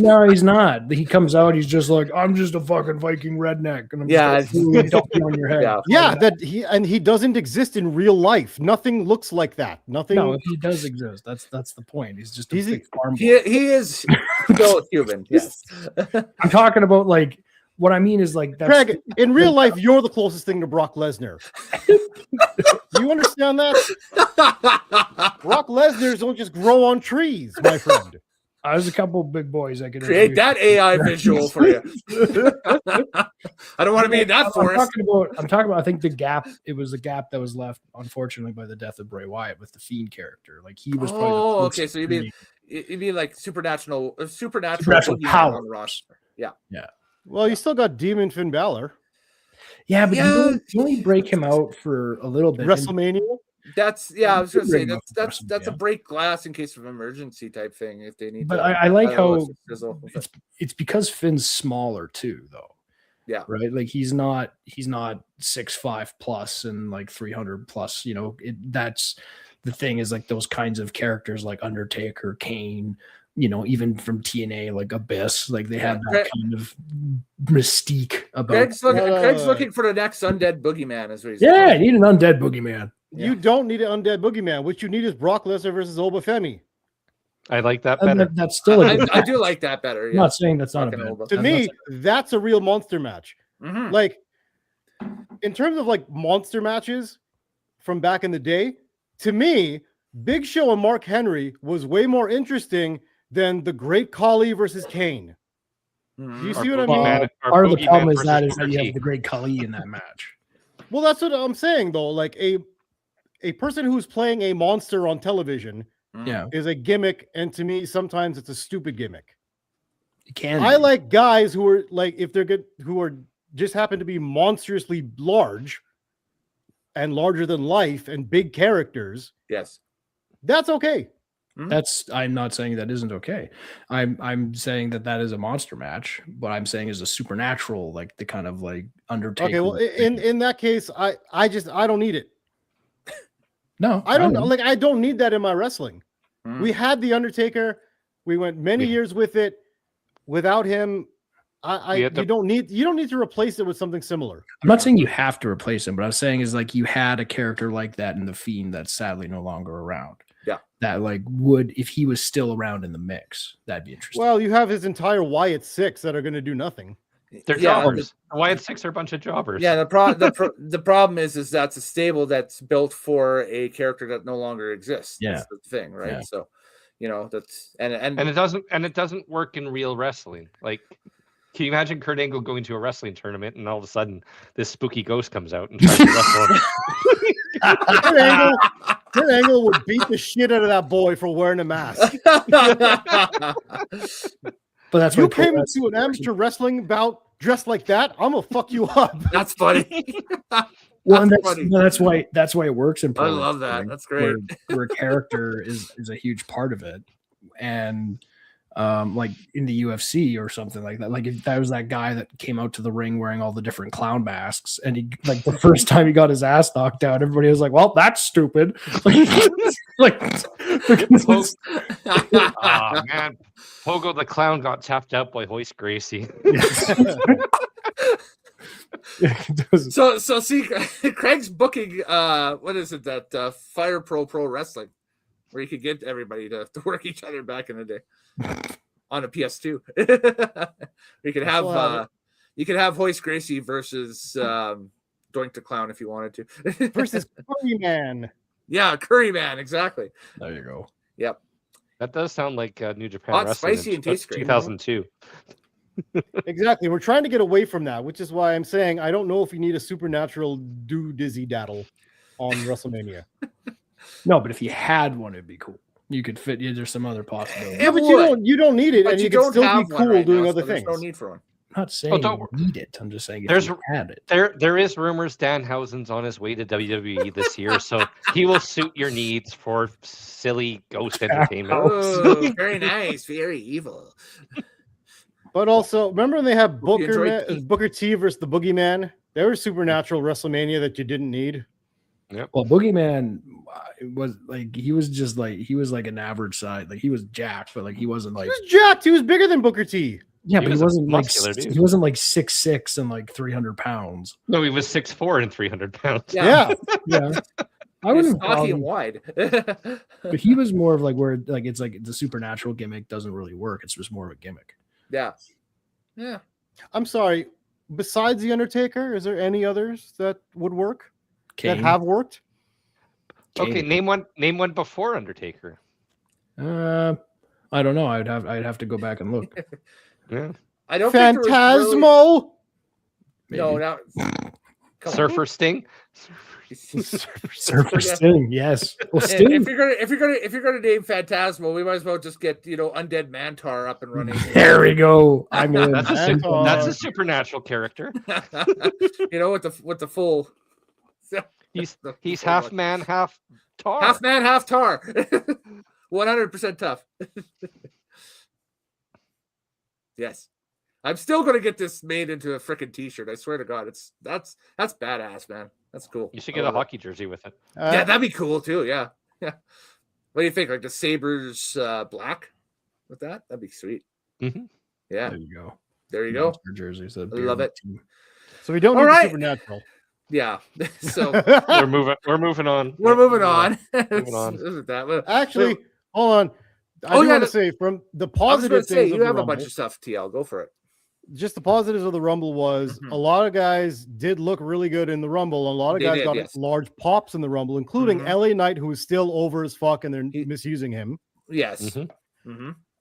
Speaker 5: No, he's not. He comes out. He's just like, I'm just a fucking Viking redneck, and I'm just on your head.
Speaker 4: He doesn't exist in real life. Nothing looks like that. Nothing.
Speaker 5: No, he does exist. That's the point. He's just a big farm boy.
Speaker 2: He is still human. Yes.
Speaker 5: I'm talking about like what I mean is like that's,
Speaker 4: Craig. In real life, you're the closest thing to Brock Lesnar. You understand that? Brock Lesnar's don't just grow on trees, my friend.
Speaker 5: There's a couple of big boys I could
Speaker 2: create that AI visual for you. I don't want to be in that forest.
Speaker 5: I'm talking about. I think the gap. It was a gap that was left, unfortunately, by the death of Bray Wyatt with the Fiend character. Like he was.
Speaker 2: Oh, okay. So you mean like supernatural
Speaker 5: power
Speaker 2: on the roster? Yeah.
Speaker 4: Well, you still got Demon Finn Balor.
Speaker 5: Yeah, but you only break him out for a little bit.
Speaker 4: WrestleMania.
Speaker 2: I was gonna say
Speaker 5: Bring him
Speaker 2: that's a
Speaker 5: up.
Speaker 2: break glass in case of emergency type thing if they need.
Speaker 5: But
Speaker 2: to,
Speaker 5: I like how
Speaker 2: it's
Speaker 5: because Finn's smaller too, though.
Speaker 2: Yeah.
Speaker 5: Right. Like he's not 6'5" plus and like 300 plus. You know, that's the thing is like those kinds of characters like Undertaker, Kane. You know, even from TNA, like Abyss, like they have that kind of mystique about.
Speaker 2: Greg's looking for the next undead boogeyman, is what he's
Speaker 5: Yeah, you need an undead boogeyman.
Speaker 4: You don't need an undead boogeyman. What you need is Brock Lesnar versus Obafemi.
Speaker 3: I like that better.
Speaker 5: That's still.
Speaker 2: I do like that better.
Speaker 5: I'm not saying that's not a bad.
Speaker 4: To me, that's a real monster match.
Speaker 2: Mm-hmm.
Speaker 4: Like, in terms of like monster matches from back in the day, to me, Big Show and Mark Henry was way more interesting than the Great Khali versus Kane. Do you see what I mean?
Speaker 5: Part of the problem is that you have the Great Khali in that match.
Speaker 4: Well, that's what I'm saying though. Like a person who's playing a monster on television is a gimmick, and to me, sometimes it's a stupid gimmick. I like guys who are like, if they're good, who are just happen to be monstrously large and larger than life and big characters.
Speaker 2: Yes.
Speaker 4: That's okay.
Speaker 5: I'm not saying that isn't okay. I'm saying that is a monster match, but I'm saying is a supernatural, like the kind of like Undertaker.
Speaker 4: Okay, well, in that case, I don't need it.
Speaker 5: No,
Speaker 4: I don't know. Like, I don't need that in my wrestling. We had the Undertaker. We went many years with it. Without him, you don't need to replace it with something similar.
Speaker 5: I'm not saying you have to replace him, but I'm saying is like you had a character like that in the Fiend that's sadly no longer around.
Speaker 2: Yeah.
Speaker 5: That like would, if he was still around in the mix, that'd be interesting.
Speaker 4: Well, you have his entire Wyatt Six that are going to do nothing.
Speaker 3: They're jobbers. Wyatt Six are a bunch of jobbers.
Speaker 2: Yeah, the problem is that's a stable that's built for a character that no longer exists.
Speaker 5: Yeah.
Speaker 2: That's the thing, right?
Speaker 5: Yeah.
Speaker 2: So, you know, that's and
Speaker 3: it doesn't work in real wrestling. Like, can you imagine Kurt Angle going to a wrestling tournament and all of a sudden this spooky ghost comes out and tries to wrestle him?
Speaker 4: Kurt Angle would beat the shit out of that boy for wearing a mask.
Speaker 5: But that's
Speaker 4: you came into an amateur wrestling bout dressed like that. I'm gonna fuck you up.
Speaker 2: That's funny.
Speaker 5: Well, that's why it works in pro.
Speaker 2: I love that. That's great.
Speaker 5: Where character is a huge part of it, and like in the UFC or something like that. Like if that was that guy that came out to the ring wearing all the different clown masks, and he like the first time he got his ass knocked out, everybody was like, "Well, that's stupid." Like,
Speaker 3: oh man, Pogo the clown got tapped out by Hoist Gracie.
Speaker 2: So see, Craig's booking. What is it that Fire Pro Wrestling, where you could get everybody to work each other back in the day on a PS2. You could have Hoist Gracie versus Doink the Clown if you wanted to
Speaker 4: versus Curry Man.
Speaker 2: Yeah, Curry Man, exactly.
Speaker 5: There you go.
Speaker 2: Yep.
Speaker 3: That does sound like New Japan
Speaker 2: Hot,
Speaker 3: Wrestling
Speaker 2: spicy, and tastes great.
Speaker 3: 2002.
Speaker 4: Exactly. We're trying to get away from that, which is why I'm saying I don't know if you need a supernatural dizzy daddle on WrestleMania.
Speaker 5: No, but if you had one, it'd be cool. You could fit. There's some other possibilities.
Speaker 4: Yeah, but you don't need it, and you can still be cool doing other things.
Speaker 2: There's no need for one.
Speaker 5: I'm not saying you need it. I'm just saying if you had it.
Speaker 3: There is rumors Danhausen's on his way to WWE this year, so he will suit your needs for silly ghost entertainment.
Speaker 2: Oh, very nice, very evil.
Speaker 4: But also, remember when they have Booker T versus the Boogeyman? There was supernatural WrestleMania that you didn't need.
Speaker 3: Yep.
Speaker 5: Well, Boogeyman was like he was like an average size. Like he was jacked, but like he wasn't like
Speaker 4: he was jacked. He was bigger than Booker T.
Speaker 5: Yeah, but he wasn't like 6'6" and like 300 pounds.
Speaker 3: No, he was 6'4" and 300 pounds.
Speaker 4: Yeah.
Speaker 5: I wouldn't
Speaker 2: stocky and wide.
Speaker 5: But he was more of like where like it's like the supernatural gimmick doesn't really work. It's just more of a gimmick.
Speaker 2: Yeah.
Speaker 4: I'm sorry. Besides the Undertaker, is there any others that would work?
Speaker 5: Kane.
Speaker 4: That have worked?
Speaker 3: Kane. Okay, name one before Undertaker.
Speaker 5: I don't know. I'd have to go back and look.
Speaker 3: Yeah.
Speaker 2: I don't
Speaker 4: Phantasmo.
Speaker 2: think no,
Speaker 3: Surfer Sting.
Speaker 5: Surfer Sting, yes. Well,
Speaker 2: And
Speaker 5: Sting.
Speaker 2: if you're gonna name Phantasmo, we might as well just get Undead Mantar up and running.
Speaker 5: There we go. I'm in.
Speaker 3: That's a supernatural character.
Speaker 2: with the full.
Speaker 3: He's half man, half tar.
Speaker 2: Half man, half tar. 100% tough. Yes. I'm still gonna get this made into a freaking t-shirt. I swear to God, that's badass, man. That's cool.
Speaker 3: You should get a hockey jersey with it.
Speaker 2: Yeah, that'd be cool too. Yeah. What do you think? Like the Sabres black with that? That'd be sweet.
Speaker 3: Mm-hmm.
Speaker 2: Yeah.
Speaker 5: There you go.
Speaker 2: Jerseys. I love it.
Speaker 4: So we don't need the supernatural.
Speaker 2: Yeah. So
Speaker 3: we're moving on.
Speaker 2: We're moving on.
Speaker 4: Actually, hold on. I want to say from the positive things.
Speaker 2: You have a bunch of stuff, TL. Go for it.
Speaker 4: Just the positives of the Rumble was a lot of guys did look really good in the Rumble. A lot of guys got large pops in the Rumble, including LA Knight, who is still over as fuck and they're misusing him.
Speaker 2: Yes.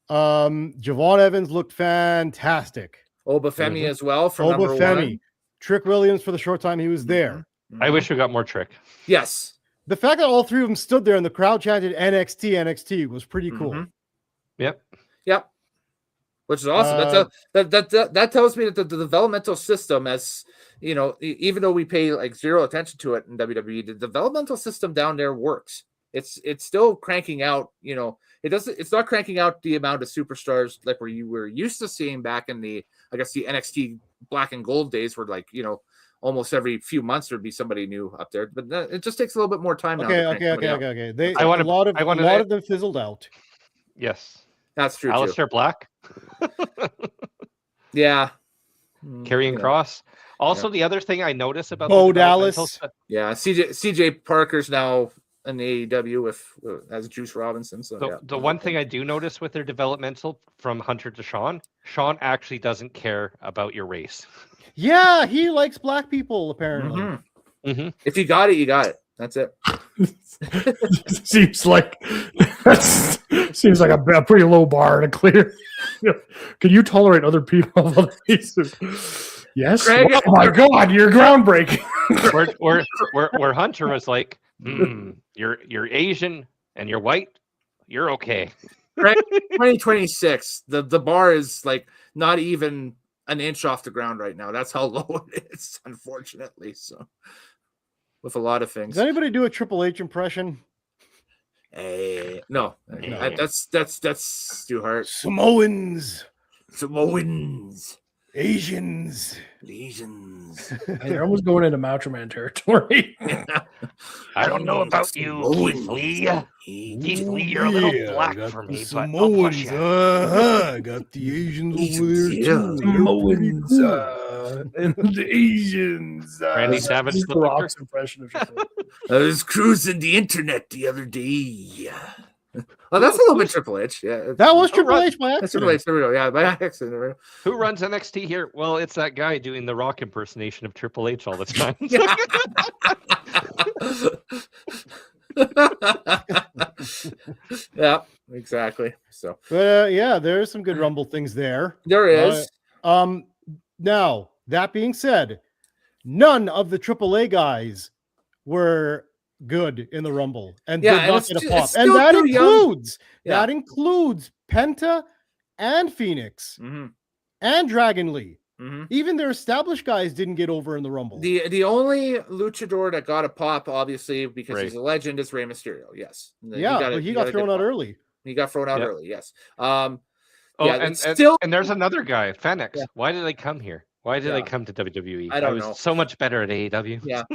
Speaker 4: Javon Evans looked fantastic.
Speaker 2: Obafemi as well from
Speaker 4: Obafemi. Trick Williams for the short time he was there.
Speaker 3: I wish we got more Trick.
Speaker 2: Yes.
Speaker 4: The fact that all three of them stood there and the crowd chanted NXT was pretty cool.
Speaker 2: Yep. Which is awesome. That tells me that the developmental system, as you know, even though we pay like zero attention to it in WWE, the developmental system down there works. It's still cranking out. It's not cranking out the amount of superstars like where you were used to seeing back in the NXT Black and Gold days, where almost every few months there'd be somebody new up there. But it just takes a little bit more time now.
Speaker 4: Okay. A lot of them fizzled out.
Speaker 3: Yes.
Speaker 2: That's true.
Speaker 3: Aleister Black.
Speaker 2: Yeah.
Speaker 3: Karrion Kross. Also, the other thing I noticed about
Speaker 4: Bo Dallas.
Speaker 2: Yeah. CJ Parker's now in the AEW as Juice Robinson. So
Speaker 3: the one thing I do notice with their developmental from Hunter to Sean actually doesn't care about your race.
Speaker 4: Yeah, he likes black people apparently.
Speaker 2: If you got it, you got it. That's it.
Speaker 5: Seems like a pretty low bar to clear. Can you tolerate other people of other races? Yes.
Speaker 2: Greg,
Speaker 5: oh my God, you're groundbreaking.
Speaker 3: where Hunter was like, you're Asian and you're white, you're okay.
Speaker 2: Right. 2026. The bar is like not even an inch off the ground right now. That's how low it is, unfortunately. So. With a lot of things.
Speaker 4: Does anybody do a Triple H impression?
Speaker 2: No. That's too hard.
Speaker 4: Samoans.
Speaker 2: Asians.
Speaker 5: They're almost going into Macho Man territory.
Speaker 6: I don't know about you, Keith Lee. Keith Lee, you're a little black for me, but I'll push you.
Speaker 4: I got the Asians over there too.
Speaker 5: Samoans and the Asians.
Speaker 3: Randy Savage,
Speaker 5: the Rock's impression of Triple H.
Speaker 2: I was cruising the internet the other day. Oh, that's a little bit Triple H. Yeah,
Speaker 4: that was Triple H by accident.
Speaker 2: That's Triple H. There we go. Yeah, by accident.
Speaker 3: Who runs NXT here? Well, it's that guy doing the Rock impersonation of Triple H all the time.
Speaker 2: Yeah, exactly. So,
Speaker 4: but there's some good Rumble things there.
Speaker 2: There is.
Speaker 4: Now that being said, none of the AAA guys were good in the Rumble and did not get a pop. And that includes Penta and Phoenix and Dragon Lee. Even their established guys didn't get over in the Rumble.
Speaker 2: The only luchador that got a pop, obviously, because he's a legend, is Rey Mysterio. Yes.
Speaker 4: He got thrown out early.
Speaker 2: He got thrown out early. Yes.
Speaker 3: And there's another guy, Fenix. Yeah. Why did they come here? Why did they come to WWE?
Speaker 2: I don't know.
Speaker 3: So much better at AEW.
Speaker 2: Yeah.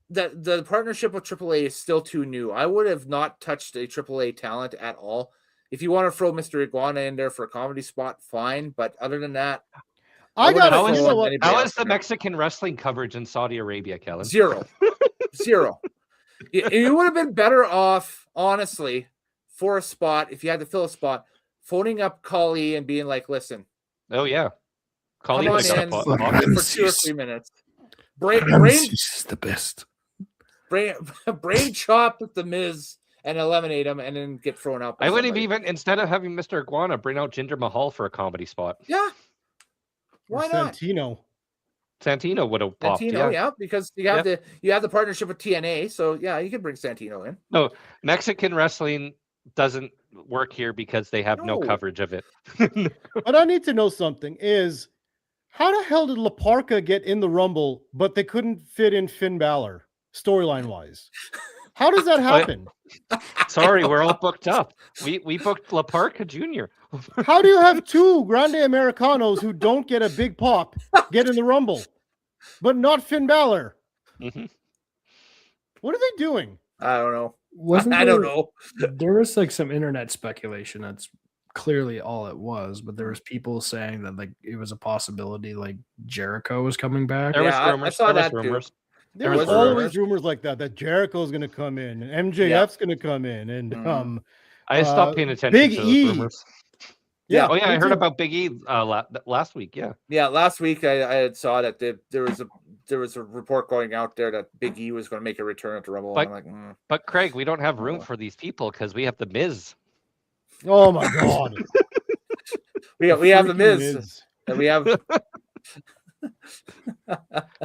Speaker 2: The partnership with AAA is still too new. I would have not touched a AAA talent at all. If you want to throw Mr. Iguana in there for a comedy spot, fine. But other than that,
Speaker 3: how is the Mexican wrestling coverage in Saudi Arabia, Kellen?
Speaker 2: Zero. You would have been better off, honestly, for a spot, if you had to fill a spot, phoning up Kali and being like, listen.
Speaker 3: Oh, yeah.
Speaker 2: Kali come on in for 2 or 3 minutes. Brain
Speaker 5: is the best.
Speaker 2: Brain chop with the Miz and eliminate him and then get thrown out.
Speaker 3: I would have even, instead of having Mr. Iguana, bring out Jinder Mahal for a comedy spot.
Speaker 2: Yeah. Why not?
Speaker 4: Santino.
Speaker 3: Santino would have popped.
Speaker 2: Santino,
Speaker 3: Yeah.
Speaker 2: because you have the partnership with TNA, so yeah, you can bring Santino in.
Speaker 3: No, Mexican wrestling doesn't work here because they have no coverage of it.
Speaker 4: But I need to know something is how the hell did La Parka get in the Rumble, but they couldn't fit in Finn Balor storyline wise? How does that happen?
Speaker 3: Sorry, we're all booked up. We booked La Parka Jr.
Speaker 4: How do you have two Grande Americanos who don't get a big pop get in the Rumble, but not Finn Balor?
Speaker 3: Mm-hmm.
Speaker 4: What are they doing?
Speaker 2: I don't know.
Speaker 5: I
Speaker 2: don't know.
Speaker 5: There was like some internet speculation. That's clearly all it was, but there was people saying that like it was a possibility like Jericho was coming back.
Speaker 3: There was rumors.
Speaker 2: I saw that
Speaker 3: rumors.
Speaker 2: too.
Speaker 4: There was always rumors like that Jericho's going to come in and MJF's going to come in and
Speaker 3: I stopped paying attention
Speaker 4: Big
Speaker 3: to those
Speaker 4: E.
Speaker 3: rumors.
Speaker 4: Yeah.
Speaker 3: Oh yeah, I heard about Big E last week. Yeah.
Speaker 2: Yeah, last week I had saw that there was a report going out there that Big E was going to make a return at the Rumble.
Speaker 3: But,
Speaker 2: I'm like,
Speaker 3: but Craig, we don't have room for these people because we have the Miz.
Speaker 4: Oh my God.
Speaker 2: we have the Miz. And we have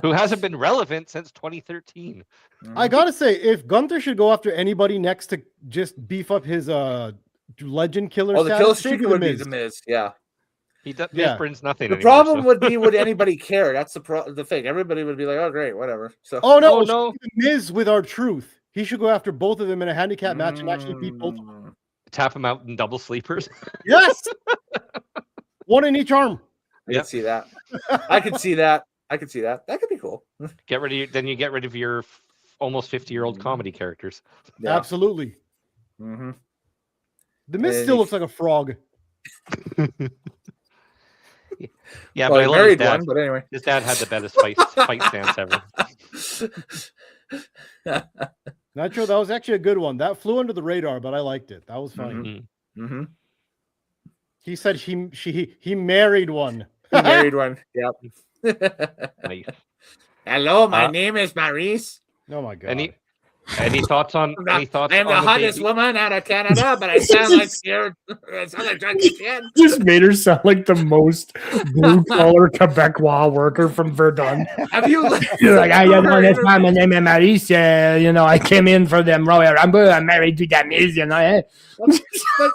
Speaker 3: who hasn't been relevant since 2013.
Speaker 4: I gotta say, if Gunther should go after anybody next to just beef up his legend killer,
Speaker 2: the kill streak would be the Miz. Yeah,
Speaker 3: Miz brings nothing.
Speaker 2: The problem would be, would anybody care? That's the thing. Everybody would be like, "Oh, great, whatever." So,
Speaker 4: no, the Miz with our truth. He should go after both of them in a handicap match and actually beat both of them.
Speaker 3: Tap him out in double sleepers.
Speaker 4: Yes, one in each arm.
Speaker 2: I can see that. I could see that. That could be cool.
Speaker 3: Get rid of then you get rid of your almost 50-year-old comedy characters.
Speaker 4: Yeah. Absolutely.
Speaker 2: Mm-hmm.
Speaker 4: The Miz still looks like a frog.
Speaker 3: Yeah, but I love his dad.
Speaker 2: But anyway,
Speaker 3: his dad had the best fight stance ever.
Speaker 4: Nitro, that was actually a good one. That flew under the radar, but I liked it. That was funny.
Speaker 2: Mm-hmm.
Speaker 4: He said he married one.
Speaker 2: He married one. Yep.
Speaker 3: Nice.
Speaker 2: Hello, my name is Maurice.
Speaker 4: Oh my God.
Speaker 3: Any thoughts on?
Speaker 2: I'm the hottest woman out of Canada, but I sound like you're. I sound like John Kitchen.
Speaker 5: Just made her sound like the most blue collar Quebecois worker from Verdun.
Speaker 2: Have you?
Speaker 5: You're like, that's why my name is Maurice. I came in for them Royal Rumble. I'm married to that Miz.
Speaker 2: But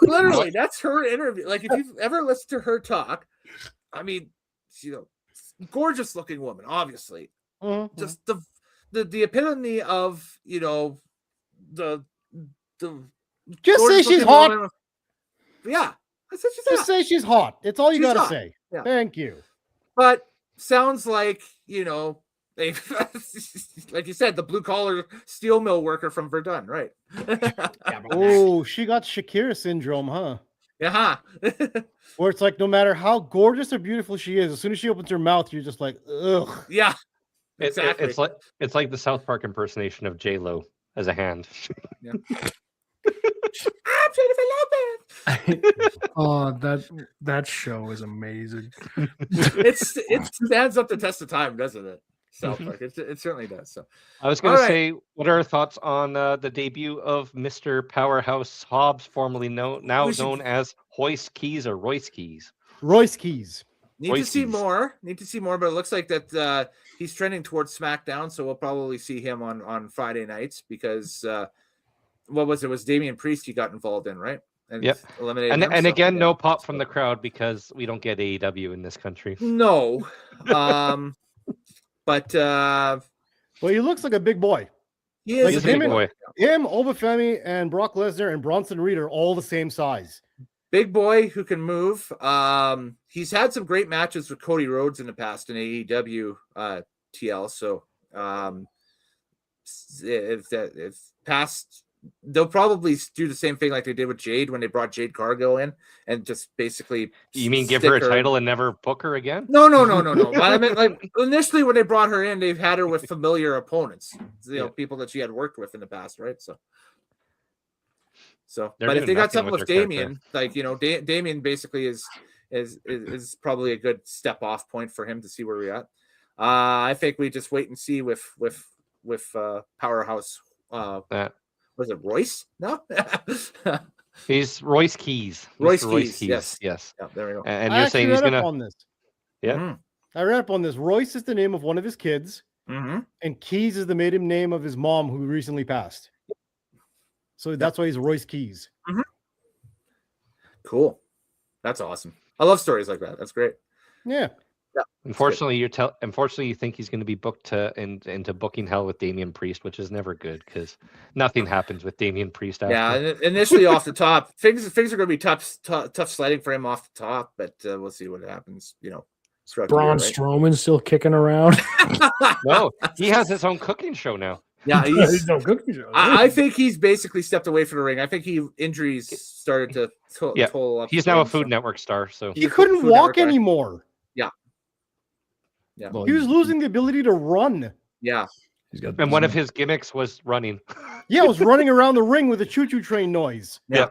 Speaker 2: literally, that's her interview. Like, if you've ever listened to her talk, I mean, gorgeous looking woman, obviously. Mm-hmm. Just the epitome of the
Speaker 4: just say she's hot.
Speaker 2: Woman. Yeah, that's what she said.
Speaker 4: Just say she's hot. It's all you gotta say. Yeah. Thank you.
Speaker 2: But sounds like they like you said, the blue collar steel mill worker from Verdun, right?
Speaker 4: Oh, she got Shakira syndrome, huh?
Speaker 2: Yeah.
Speaker 4: Where it's like no matter how gorgeous or beautiful she is, as soon as she opens her mouth, you're just like, ugh.
Speaker 2: Yeah. Exactly.
Speaker 3: It's like the South Park impersonation of J-Lo as a hand.
Speaker 2: Yeah.
Speaker 5: Oh, that show is amazing.
Speaker 2: It stands up the test of time, doesn't it? South Park. It certainly does. So
Speaker 3: I was going to say, what are our thoughts on the debut of Mr. Powerhouse Hobbs, formerly known as Hoist Keys or Royce Keys?
Speaker 4: Royce Keys.
Speaker 2: Need to see more, but it looks like that he's trending towards SmackDown, so we'll probably see him on Friday nights because what was it? Was Damian Priest he got involved in, right? And
Speaker 3: yep.
Speaker 2: Eliminated him,
Speaker 3: and again, no pop from the crowd because we don't get AEW in this country.
Speaker 2: No. But
Speaker 4: he looks like a big boy.
Speaker 2: He is
Speaker 3: a big boy.
Speaker 4: Him, Obafemi, and Brock Lesnar and Bronson Reed are all the same size.
Speaker 2: Big boy who can move. He's had some great matches with Cody Rhodes in the past in AEW TL. So if past, they'll probably do the same thing like they did with Jade when they brought Jade Cargill in and just basically.
Speaker 3: You mean give her a title and never book her again?
Speaker 2: No. But I mean, like initially when they brought her in, they've had her with familiar opponents, people that she had worked with in the past, right? So, but if they got something with Damian, Damian basically is probably a good step off point for him to see where we're at. I think we just wait and see with Powerhouse. Was it Royce? No,
Speaker 3: he's Royce Keys.
Speaker 2: Royce Keys. Yes.
Speaker 3: Yeah,
Speaker 2: there we go.
Speaker 3: And you're saying he's gonna
Speaker 4: on this.
Speaker 3: Yeah.
Speaker 2: Mm-hmm.
Speaker 4: I read up on this. Royce is the name of one of his kids,
Speaker 2: and
Speaker 4: Keys is the maiden name of his mom who recently passed. So that's why he's Royce Keys.
Speaker 2: Cool. That's awesome. I love stories like that. That's great.
Speaker 4: Yeah.
Speaker 3: Unfortunately, you think he's going to be booked into booking hell with Damian Priest, which is never good because nothing happens with Damian Priest. After.
Speaker 2: Yeah, initially off the top, things are going to be tough sledding for him off the top, but we'll see what happens.
Speaker 5: Braun Strowman's still kicking around.
Speaker 3: No, he has his own cooking show now.
Speaker 2: Yeah,
Speaker 5: he's no cooking show.
Speaker 2: I think he's basically stepped away from the ring. I think injuries started to toll up.
Speaker 3: He's now a Food Network star, so
Speaker 4: he couldn't walk anymore.
Speaker 2: Yeah,
Speaker 4: he was losing the ability to run.
Speaker 2: Yeah,
Speaker 3: and one of his gimmicks was running.
Speaker 4: Yeah, it was running around the ring with a choo-choo train noise.
Speaker 2: Yeah,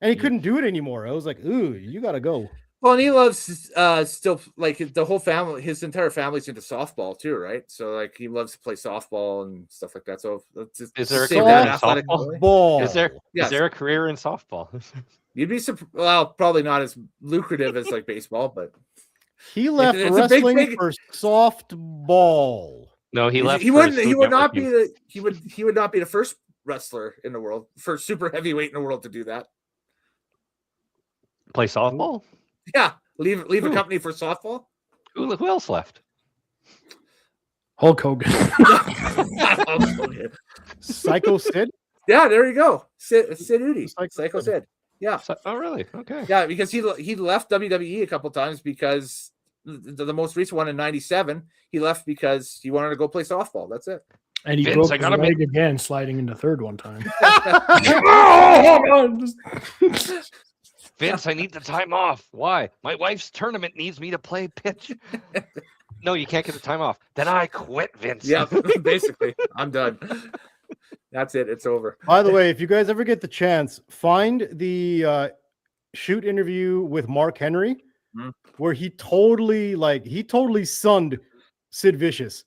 Speaker 4: and he couldn't do it anymore. I was like, "Ooh, you gotta go."
Speaker 2: Well, and he loves still like the whole family. His entire family's into softball too, right? So like he loves to play softball and stuff like that. So
Speaker 3: is there a career in softball? Is there a career in softball?
Speaker 2: You'd be probably not as lucrative as like baseball, but.
Speaker 4: He left wrestling for softball.
Speaker 3: No, he left.
Speaker 2: He would not be the first wrestler in the world, first super heavyweight in the world to do that.
Speaker 3: Play softball?
Speaker 2: Yeah, leave a company for softball.
Speaker 3: Who else left?
Speaker 5: Hulk Hogan.
Speaker 4: Psycho Sid.
Speaker 2: Yeah, there you go. Sid Udy. Psycho Sid. Yeah.
Speaker 3: Oh, really? Okay.
Speaker 2: Yeah, because he left WWE a couple times because the most recent one in '97, he left because he wanted to go play softball. That's it.
Speaker 5: And he broke his leg again, sliding into third one time.
Speaker 3: Vince, I need the time off. Why? My wife's tournament needs me to play pitch. No, you can't get the time off. Then I quit, Vince.
Speaker 2: Yeah, basically, I'm done. That's it. It's over.
Speaker 4: By the way, if you guys ever get the chance, find the shoot interview with Mark Henry, where he totally sunned Sid Vicious.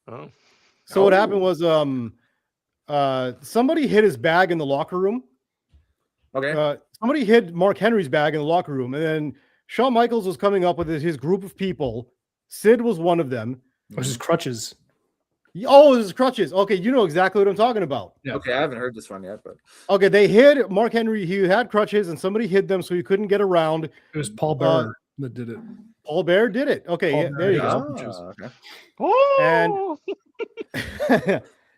Speaker 3: Oh.
Speaker 4: So what happened was somebody hid his bag in the locker room.
Speaker 2: Okay.
Speaker 4: Somebody hid Mark Henry's bag in the locker room, and then Shawn Michaels was coming up with his group of people. Sid was one of them.
Speaker 5: It was his crutches.
Speaker 4: Oh, it was his crutches. Okay, you know exactly what I'm talking about.
Speaker 2: Yeah. Okay, I haven't heard this one yet, but
Speaker 4: okay, they hid Mark Henry. He had crutches, and somebody hid them so he couldn't get around.
Speaker 5: It was Paul Bearer that did it.
Speaker 4: Paul Bearer did it. Okay, there you go.
Speaker 2: Okay.
Speaker 3: Oh.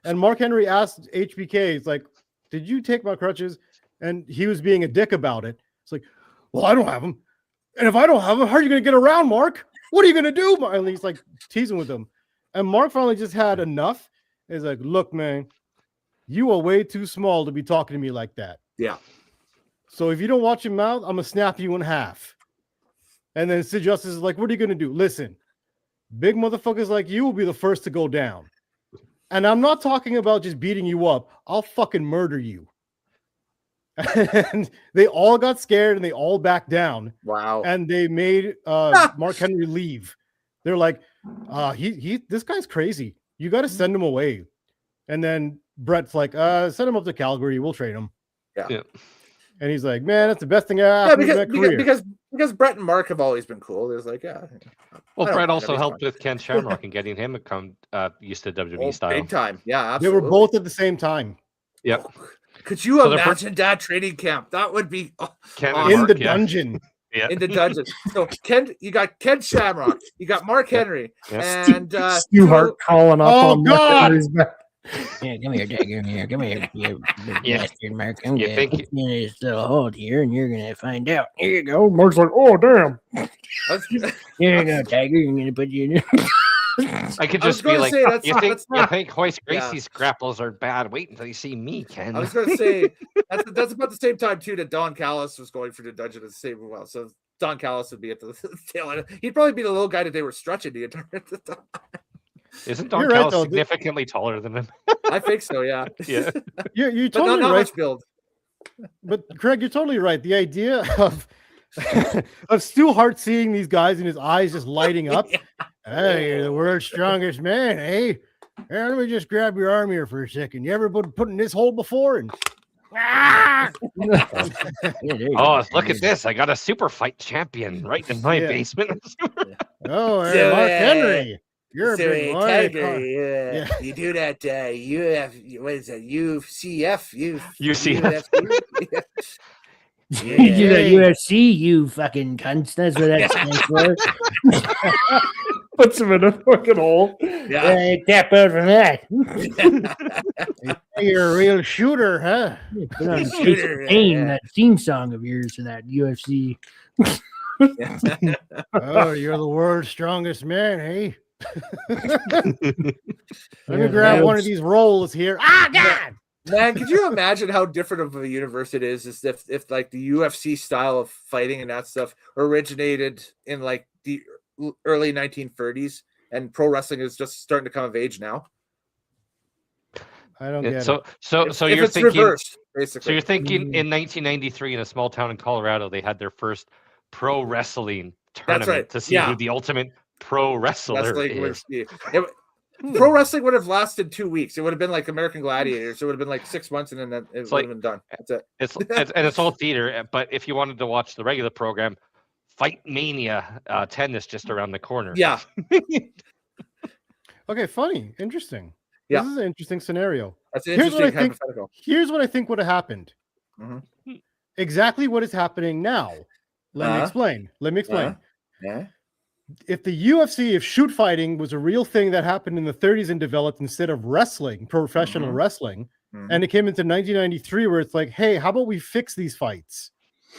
Speaker 4: And Mark Henry asked HBK, "It's like, did you take my crutches?" And he was being a dick about it. It's like, well, I don't have them, and if I don't have them, how are you going to get around, Mark? What are you going to do? And he's like teasing with him. And Mark finally just had enough. He's like, look, man, you are way too small to be talking to me like that.
Speaker 2: Yeah.
Speaker 4: So if you don't watch your mouth, I'm going to snap you in half. And then Sid Justice is like, what are you going to do? Listen, big motherfuckers like you will be the first to go down. And I'm not talking about just beating you up. I'll fucking murder you. And they all got scared and they all backed down.
Speaker 2: Wow.
Speaker 4: And they made Mark Henry leave. They're like, this guy's crazy. You got to send him away. And then Brett's like, send him up to Calgary. We'll trade him.
Speaker 2: Yeah.
Speaker 4: And he's like, man, that's the best thing I happened in my career.
Speaker 2: Because Brett and Mark have always been cool. There's like, yeah.
Speaker 3: Well, Brett also helped with Ken Shamrock and getting him used to WWE style.
Speaker 2: Big time. Yeah, absolutely.
Speaker 4: They were both at the same time.
Speaker 3: Yep.
Speaker 2: Could you imagine that training camp? That would be
Speaker 4: in the dungeon.
Speaker 3: Yeah.
Speaker 2: In the dungeon. So you got Ken Shamrock, you got Mark Henry, and
Speaker 5: Stu Hart calling up on Mark Henry's back.
Speaker 7: Yeah, come here, Jack. Come here, you bastard, Mark. I'm
Speaker 3: You
Speaker 7: gonna
Speaker 3: think
Speaker 7: put you in this little hold here, and you're gonna find out. Here you
Speaker 5: Oh, Mark's like, oh damn.
Speaker 7: Here you go, Tiger. I'm gonna put you in.
Speaker 3: I could just be like, you think Hoist Gracie's grapples are bad? Wait until you see me, Ken.
Speaker 2: I was going to say that's about the same time too that Don Callis was going for the dungeon at the same well. So Don Callis would be at the tail end. He'd probably be the little guy that they were stretching the entire time.
Speaker 3: Isn't Don Callis significantly taller than him?
Speaker 2: I think so. Yeah.
Speaker 3: Yeah.
Speaker 4: You're totally
Speaker 2: not
Speaker 4: right.
Speaker 2: Much build.
Speaker 4: But Craig, you're totally right. The idea of Stu Hart seeing these guys and his eyes just lighting up. Yeah. Hey, you're the world's strongest man, eh? Hey, let me just grab your arm here for a second. You ever put in this hole before? And
Speaker 3: oh, look at this. I got a super fight champion right in my basement.
Speaker 4: Oh, hey, Mark Henry. You're a
Speaker 2: so,
Speaker 4: big boy.
Speaker 2: Tiger, you do that what is that? UCF?
Speaker 3: UCF.
Speaker 7: You do that UFC, you fucking cunts. That's what that stands for.
Speaker 5: Puts him in a fucking hole.
Speaker 2: Yeah.
Speaker 7: Tap out from that.
Speaker 4: You're a real shooter, huh?
Speaker 7: Put on Shooter, Pain, that theme song of yours to that UFC.
Speaker 4: Oh, you're the world's strongest man, hey? Let me grab one of these rolls here. Ah, God!
Speaker 2: Man, could you imagine how different of a universe it is if like the UFC style of fighting and that stuff originated in like the early 1930s and pro wrestling is just starting to come of age now?
Speaker 4: I don't get it.
Speaker 3: So
Speaker 2: If
Speaker 3: you're
Speaker 2: it's
Speaker 3: thinking
Speaker 2: reversed, basically.
Speaker 3: So you're thinking in 1993 in a small town in Colorado, they had their first pro wrestling tournament
Speaker 2: right.
Speaker 3: to see who the ultimate pro wrestler is.
Speaker 2: Pro wrestling would have lasted 2 weeks. It would have been like American Gladiators. It would have been like 6 months, and then it would have been done. That's it.
Speaker 3: It's all theater. But if you wanted to watch the regular program, Fight Mania 10 is just around the corner.
Speaker 2: Yeah.
Speaker 4: Okay, funny, interesting.
Speaker 2: Yeah.
Speaker 4: This is an interesting scenario.
Speaker 2: That's an interesting hypothetical.
Speaker 4: Here's what I think would have happened.
Speaker 2: Mm-hmm.
Speaker 4: Exactly what is happening now. Let me explain.
Speaker 2: Yeah.
Speaker 4: If the UFC, if shoot fighting was a real thing that happened in the 30s and developed instead of wrestling, professional wrestling, and it came into 1993 where it's like, hey, how about we fix these fights?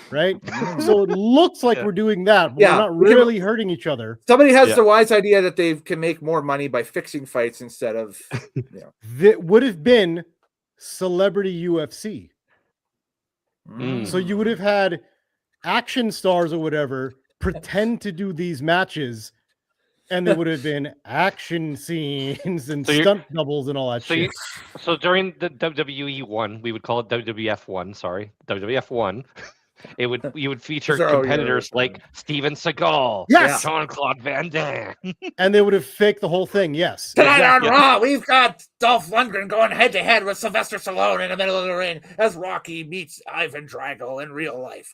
Speaker 4: Right? So it looks like we're doing that. But we're not really hurting each other.
Speaker 2: Somebody has the wise idea that they can make more money by fixing fights instead of,
Speaker 4: That would have been celebrity UFC. So you would have had action stars or whatever pretend to do these matches, and there would have been action scenes and stunt doubles and all that shit.
Speaker 3: So during the WWE 1, we would call it WWF 1, sorry, WWF 1. You would feature competitors like Steven Seagal, Jean-Claude Van Damme,
Speaker 4: and they would have faked the whole thing. Yes.
Speaker 2: Tonight on Raw, we've got Dolph Lundgren going head to head with Sylvester Stallone in the middle of the ring as Rocky meets Ivan Drago in real life.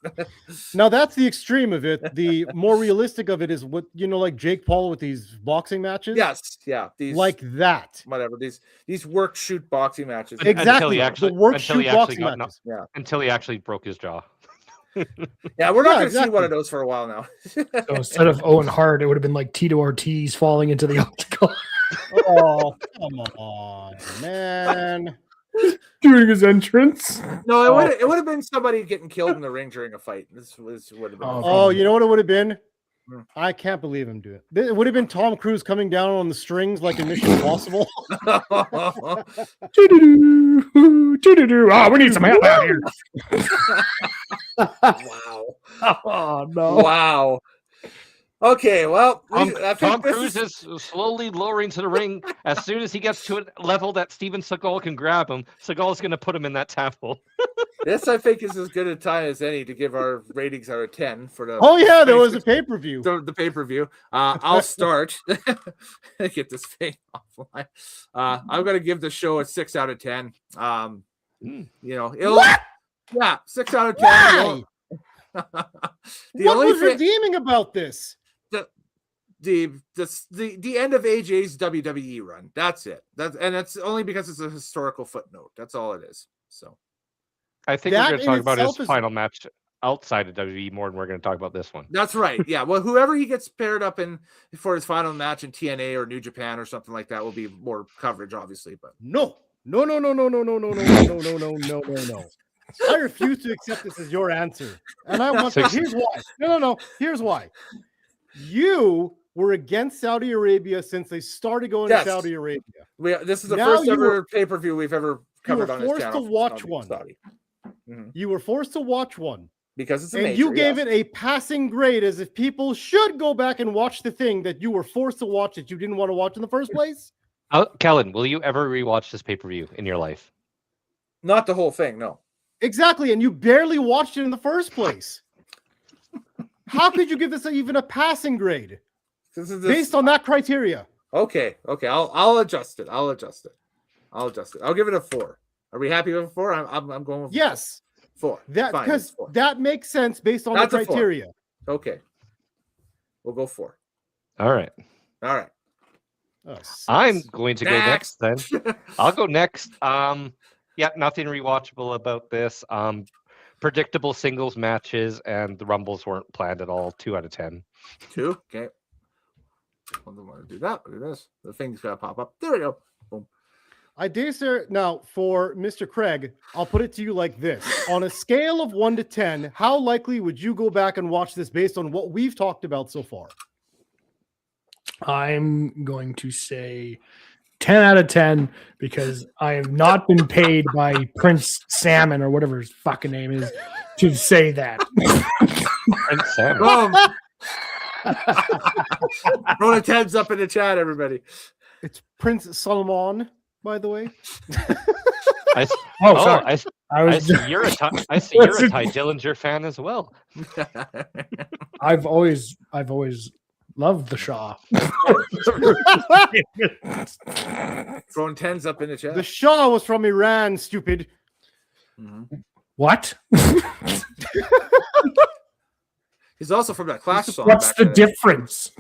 Speaker 4: Now that's the extreme of it. The more realistic of it is what like Jake Paul with these boxing matches.
Speaker 2: Yes, yeah, these
Speaker 4: like that.
Speaker 2: Whatever these work shoot boxing matches.
Speaker 4: Exactly. The work shoot boxing matches.
Speaker 3: Until he actually broke his jaw.
Speaker 2: Yeah, we're not going to see one of those for a while now.
Speaker 5: So instead of Owen Hart, it would have been like Tito Ortiz falling into the octagon.
Speaker 4: Oh, come on, man.
Speaker 5: Doing his entrance.
Speaker 2: No, it would have been somebody getting killed in the ring during a fight. This would have been.
Speaker 4: Oh, you know what it would have been? I can't believe him doing it. It would have been Tom Cruise coming down on the strings like in Mission Impossible.
Speaker 5: We need some help out here.
Speaker 2: Wow.
Speaker 5: Oh, no.
Speaker 2: Wow. Okay, well,
Speaker 3: Tom Cruise is slowly lowering to the ring. As soon as he gets to a level that Steven Seagal can grab him, Seagal's going to put him in that table.
Speaker 2: This, I think, is as good a time as any to give our ratings out of 10 for the.
Speaker 4: Oh yeah, there was a pay-per-view.
Speaker 2: The pay-per-view. I'll start. Get this thing offline. I'm going to give the show a 6 out of 10. It'll. Yeah, 6 out of 10.
Speaker 4: Why? What was redeeming about this?
Speaker 2: The end of AJ's WWE run. That's it. That's only because it's a historical footnote. That's all it is. So
Speaker 3: I think we're going to talk about his final match outside of WWE more than we're going to talk about this one.
Speaker 2: That's right. Yeah. Well, whoever he gets paired up in for his final match in TNA or New Japan or something like that will be more coverage, obviously. But
Speaker 4: no. I refuse to accept this as your answer. And I want to. Here's why. No. Here's why. You were against Saudi Arabia since they started going to Saudi Arabia.
Speaker 2: This is the first ever pay-per-view we've ever covered on this channel.
Speaker 4: You were forced to watch one. You were forced to watch one.
Speaker 2: Because it's
Speaker 4: and you gave it a passing grade as if people should go back and watch the thing that you were forced to watch that you didn't want to watch in the first place.
Speaker 3: Kellen, will you ever rewatch this pay-per-view in your life?
Speaker 2: Not the whole thing, no. Exactly,
Speaker 4: and you barely watched it in the first place. How could you give this even a passing grade based on that criteria?
Speaker 2: Okay, I'll adjust it. I'll give it a 4. Are we happy with a 4? I'm going with 4.
Speaker 4: That because that makes sense based on the criteria.
Speaker 2: Okay, we'll go 4.
Speaker 3: All right.
Speaker 2: Oh,
Speaker 3: I'm going to go
Speaker 2: next.
Speaker 3: next then. I'll go next. Yeah, nothing rewatchable about this. Predictable singles matches, and the Rumbles weren't planned at all. 2 out of 10.
Speaker 2: 2? Okay. I don't want to do that. Look at this. The thing's got to pop up. There we go. Boom.
Speaker 4: I dare say now for Mr. Craig, I'll put it to you like this. On a scale of 1 to 10, how likely would you go back and watch this based on what we've talked about so far?
Speaker 5: I'm going to say 10 out of 10 because I have not been paid by Prince Salmon or whatever his fucking name is to say that.
Speaker 3: Prince Salmon.
Speaker 2: Throw the tabs up in the chat, everybody.
Speaker 4: It's Prince Solomon, by the way.
Speaker 5: Sorry.
Speaker 3: I see you're a Ty Dillinger fan as well.
Speaker 5: I've always loved the Shaw.
Speaker 2: Throwing 10s up in the chat.
Speaker 4: The Shah was from Iran, stupid.
Speaker 2: Mm-hmm.
Speaker 5: What?
Speaker 2: He's also from that Clash song.
Speaker 5: What's the difference?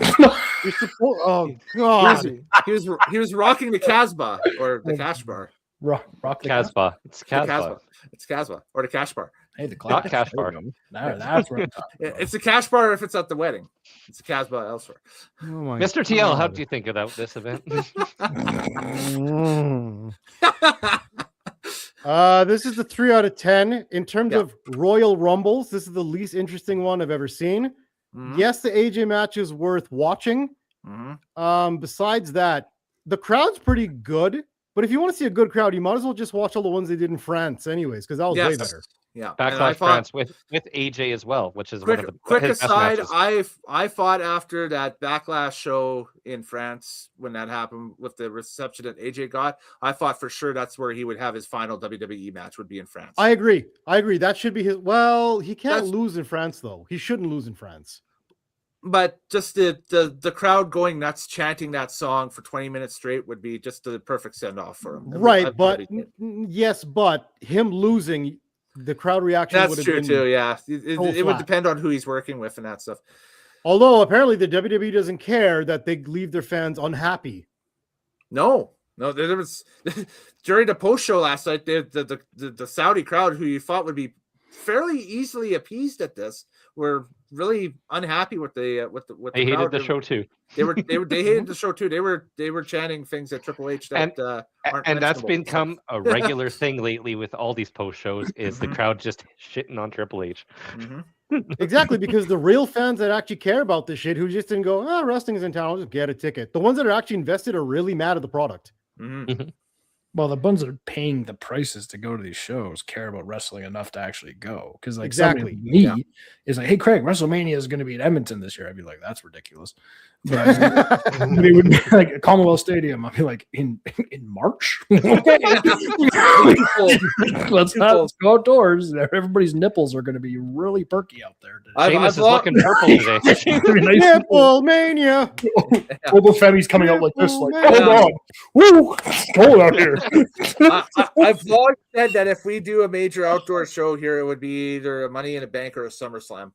Speaker 4: Oh God!
Speaker 2: He was rocking the Casbah or the Cash Bar.
Speaker 5: Rock the
Speaker 3: Casbah. It's Casbah.
Speaker 2: It's Casbah or the Cash Bar.
Speaker 5: Hey, the
Speaker 3: Not Cash Bar.
Speaker 5: That's what I'm talking about.
Speaker 2: It's the Cash Bar if it's at the wedding. It's the Casbah elsewhere.
Speaker 4: Oh my
Speaker 3: Mr. TL, how do you think about this event?
Speaker 4: This is the 3 out of 10 in terms of Royal Rumbles. This is the least interesting one I've ever seen. Mm-hmm. Yes, the AJ match is worth watching. Mm-hmm. Besides that, the crowd's pretty good. But if you want to see a good crowd, you might as well just watch all the ones they did in France, anyways, because that was way better.
Speaker 2: Yeah,
Speaker 3: Backlash France with AJ as well, which is one of the
Speaker 2: quick aside. I fought after that Backlash show in France when that happened with the reception that AJ got. I thought for sure that's where he would have his final WWE match would be in France.
Speaker 4: I agree. That should be his. Well, he can't lose in France though. He shouldn't lose in France.
Speaker 2: But just the crowd going nuts, chanting that song for 20 minutes straight would be just the perfect send off for him.
Speaker 4: Right, but yes, but him losing. The crowd reaction
Speaker 2: would have been too. Yeah, it would depend on who he's working with and that stuff.
Speaker 4: Although apparently the WWE doesn't care that they leave their fans unhappy.
Speaker 2: No, there was during the post show last night. The Saudi crowd, who you thought would be fairly easily appeased at this, were really unhappy with the
Speaker 3: they hated the show too.
Speaker 2: They hated the show too. They were chanting things at Triple H that
Speaker 3: and that's become a regular thing lately with all these post shows. Is the crowd just shitting on Triple H?
Speaker 2: Mm-hmm.
Speaker 4: Exactly, because the real fans that actually care about this shit, who just didn't go, "Oh, wrestling's in town, I'll just get a ticket." The ones that are actually invested are really mad at the product.
Speaker 2: Mm-hmm.
Speaker 5: Well, the ones that are paying the prices to go to these shows care about wrestling enough to actually go. Because like
Speaker 4: exactly
Speaker 5: somebody like me is like, "Hey, Craig, WrestleMania is going to be in Edmonton this year." I'd be like, "That's ridiculous." But it would be like a Commonwealth Stadium. I'd be like, "In March? Let's go outdoors. Everybody's nipples are going to be really perky out there today."
Speaker 3: Sheamus is looking purple today.
Speaker 4: Nipple mania.
Speaker 5: Boba Fett's coming out like this, like, "Hold on, woo, it's cold out here."
Speaker 2: I've long said that if we do a major outdoor show here, it would be either a Money in a Bank or a SummerSlam.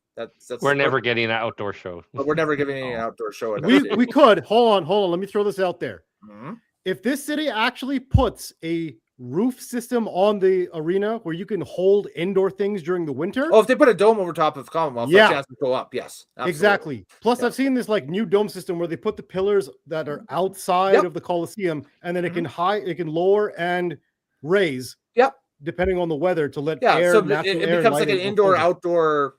Speaker 3: We're never getting an outdoor show.
Speaker 2: But we're never getting an outdoor show.
Speaker 4: We could. Hold on. Let me throw this out there.
Speaker 2: Mm-hmm.
Speaker 4: If this city actually puts a roof system on the arena where you can hold indoor things during the winter.
Speaker 2: Oh, if they put a dome over top of Commonwealth, the chance to go up. Yes, absolutely.
Speaker 4: Exactly. Plus, I've seen this like new dome system where they put the pillars that are outside of the Coliseum, and then it can lower and raise.
Speaker 2: Yep.
Speaker 4: Depending on the weather to let
Speaker 2: air.
Speaker 4: So
Speaker 2: it becomes like an indoor-outdoor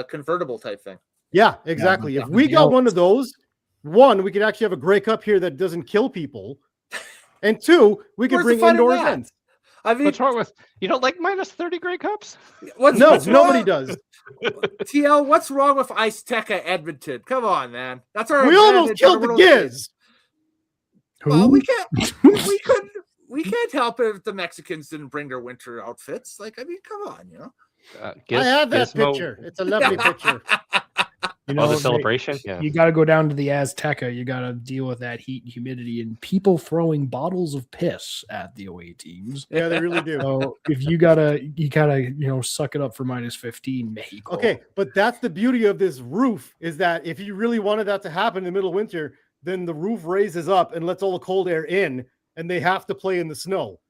Speaker 2: convertible type thing.
Speaker 4: Yeah, exactly. If we got one of those, one, we could actually have a Grey Cup here that doesn't kill people. And two, we could bring indoor events.
Speaker 3: I mean, what's wrong with you don't like minus 30 Grey Cups?
Speaker 4: Nobody does.
Speaker 2: TL, what's wrong with Ice Tech at Edmonton? Come on, man. That's our.
Speaker 4: We almost killed the Giz.
Speaker 2: Well, we can't help it if the Mexicans didn't bring their winter outfits. Like, I mean, come on, you know.
Speaker 4: I have that picture. It's a lovely picture.
Speaker 5: You know,
Speaker 3: the celebration. Yeah,
Speaker 5: you got to go down to the Azteca. You got to deal with that heat and humidity and people throwing bottles of piss at the away teams.
Speaker 4: Yeah, they really do.
Speaker 5: So if you gotta, suck it up for -15, Mexico.
Speaker 4: Okay, but that's the beauty of this roof is that if you really wanted that to happen in the middle of winter, then the roof raises up and lets all the cold air in, and they have to play in the snow.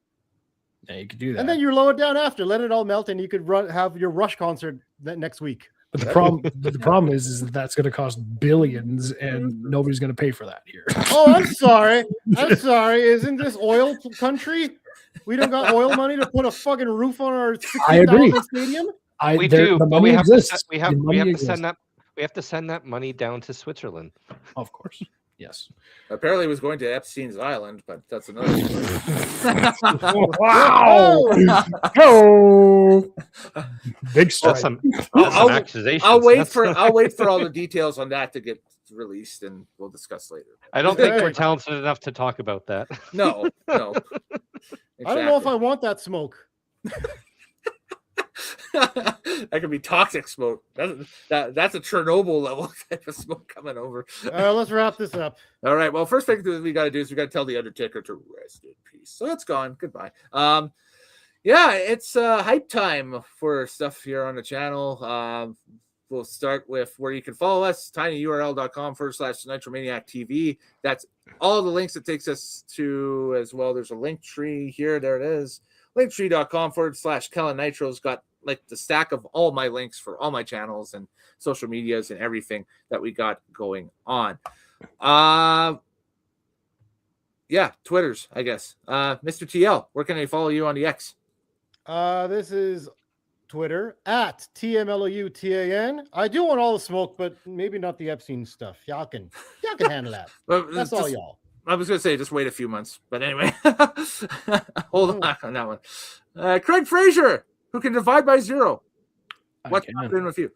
Speaker 5: Yeah, you could do that.
Speaker 4: And then you lower it down after, let it all melt, and you could have your Rush concert next week.
Speaker 5: But the problem is that that's going to cost billions, and nobody's going to pay for that here.
Speaker 4: Oh, I'm sorry. Isn't this oil country? We don't got oil money to put a fucking roof on our 60,000 stadium.
Speaker 3: We do, but we have to send that money down to Switzerland.
Speaker 5: Of course, yes.
Speaker 2: Apparently, it was going to Epstein's Island, but that's another story.
Speaker 5: Wow! Oh, big story.
Speaker 2: I'll wait for all the details on that to get released, and we'll discuss later.
Speaker 3: I don't think we're talented enough to talk about that.
Speaker 2: No. Exactly.
Speaker 4: I don't know if I want that smoke.
Speaker 2: That could be toxic smoke. That's a Chernobyl level type of smoke coming over.
Speaker 4: Let's wrap this up.
Speaker 2: All right. Well, first thing we got to do is we got to tell the Undertaker to rest in peace. So it's gone. Goodbye. Yeah, it's hype time for stuff here on the channel. We'll start with where you can follow us, tinyurl.com/Nitromaniac TV. That's all the links it takes us to as well. There's a link tree here. There it is. Linktree.com/Kellen Nitro's got like the stack of all my links for all my channels and social medias and everything that we got going on. Yeah, Twitters, I guess. Mr. TL, where can I follow you on the X?
Speaker 4: This is Twitter at TMLOUTAN. I do want all the smoke, but maybe not the Epstein stuff. Y'all can handle that. That's all y'all.
Speaker 2: I was going to say, just wait a few months. But anyway, hold on that one. Craig Frazier, who can divide by 0. What's happening with you?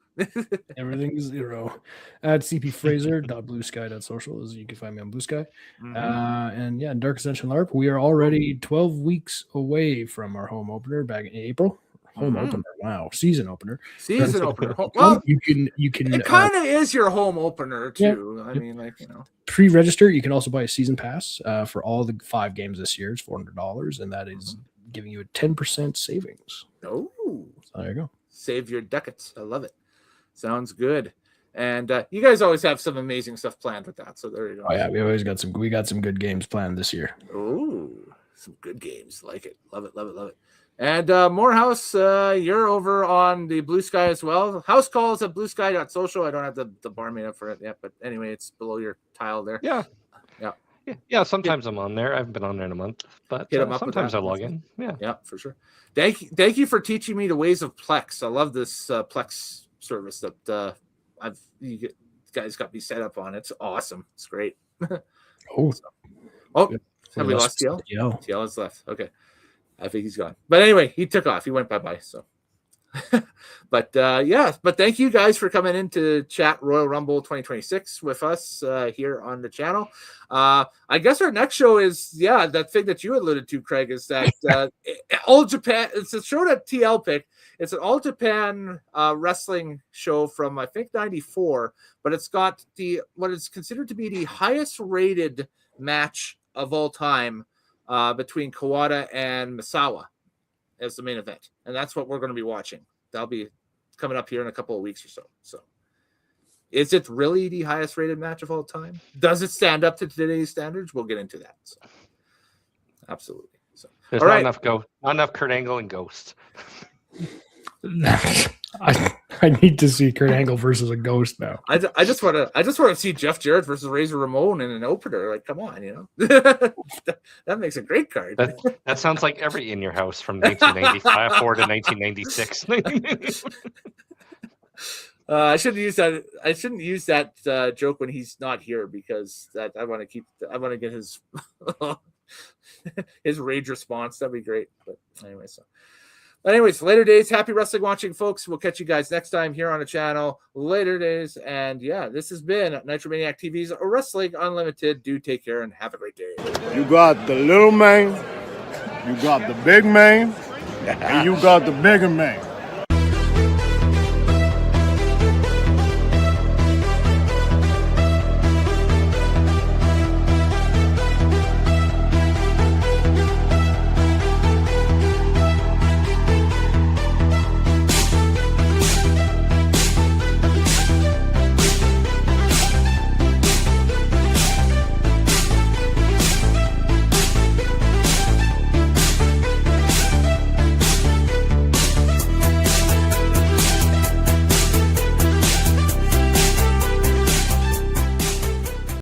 Speaker 5: Everything's 0. At cpfraser.bluesky.social. You can find me on Blue Sky. And yeah, Dark Ascension LARP. We are already 12 weeks away from our home opener back in April. Home opener. Wow. Season opener.
Speaker 2: Well,
Speaker 5: you can
Speaker 2: it kind of is your home opener too. Yeah. I mean, like,
Speaker 5: pre-register. You can also buy a season pass for all the 5 games this year. It's $400, and that is giving you a 10% savings.
Speaker 2: Oh,
Speaker 5: so there you go.
Speaker 2: Save your ducats. I love it. Sounds good. And you guys always have some amazing stuff planned with that. So there you go.
Speaker 5: Oh yeah, we got some good games planned this year.
Speaker 2: Oh, some good games. Like it. Love it. And Morehouse, you're over on the Blue Sky as well. House calls at bluesky.social. I don't have the bar made up for it yet, but anyway, it's below your tile there.
Speaker 3: Yeah. Sometimes I'm on there. I haven't been on there in a month, but sometimes I log in.
Speaker 2: Yeah, for sure. Thank you for teaching me the ways of Plex. I love this Plex service that you guys got me set up on. It's awesome. It's great. Have we lost TL? TL is left. Okay. I think he's gone. But anyway, he took off. He went bye-bye. So, but thank you guys for coming in to chat Royal Rumble 2026 with us here on the channel. I guess our next show is, that thing that you alluded to, Craig, is that All Japan, it's a show that TL picked. It's an All Japan wrestling show from, I think, 94, but it's got what is considered to be the highest rated match of all time between Kawada and Misawa as the main event. And that's what we're going to be watching. That'll be coming up here in a couple of weeks or so. So is it really the highest rated match of all time? Does it stand up to today's standards? We'll get into that. So, absolutely. So
Speaker 3: there's not enough Kurt Angle and Ghost.
Speaker 5: I need to see Kurt Angle versus a Ghost now.
Speaker 2: I just want to see Jeff Jarrett versus Razor Ramon in an opener. Like, come on, that makes a great card.
Speaker 3: That sounds like every In Your House from 1995 forward to 1996.
Speaker 2: I shouldn't use that. I shouldn't use that joke when he's not here because I want to get his his rage response. That'd be great. But anyway, Anyways, later days. Happy wrestling watching, folks. We'll catch you guys next time here on the channel. Later days. And this has been Nitromaniac TV's Wrestling Unlimited. Do take care and have a great day.
Speaker 1: You got the little man, you got the big man, and you got the bigger man.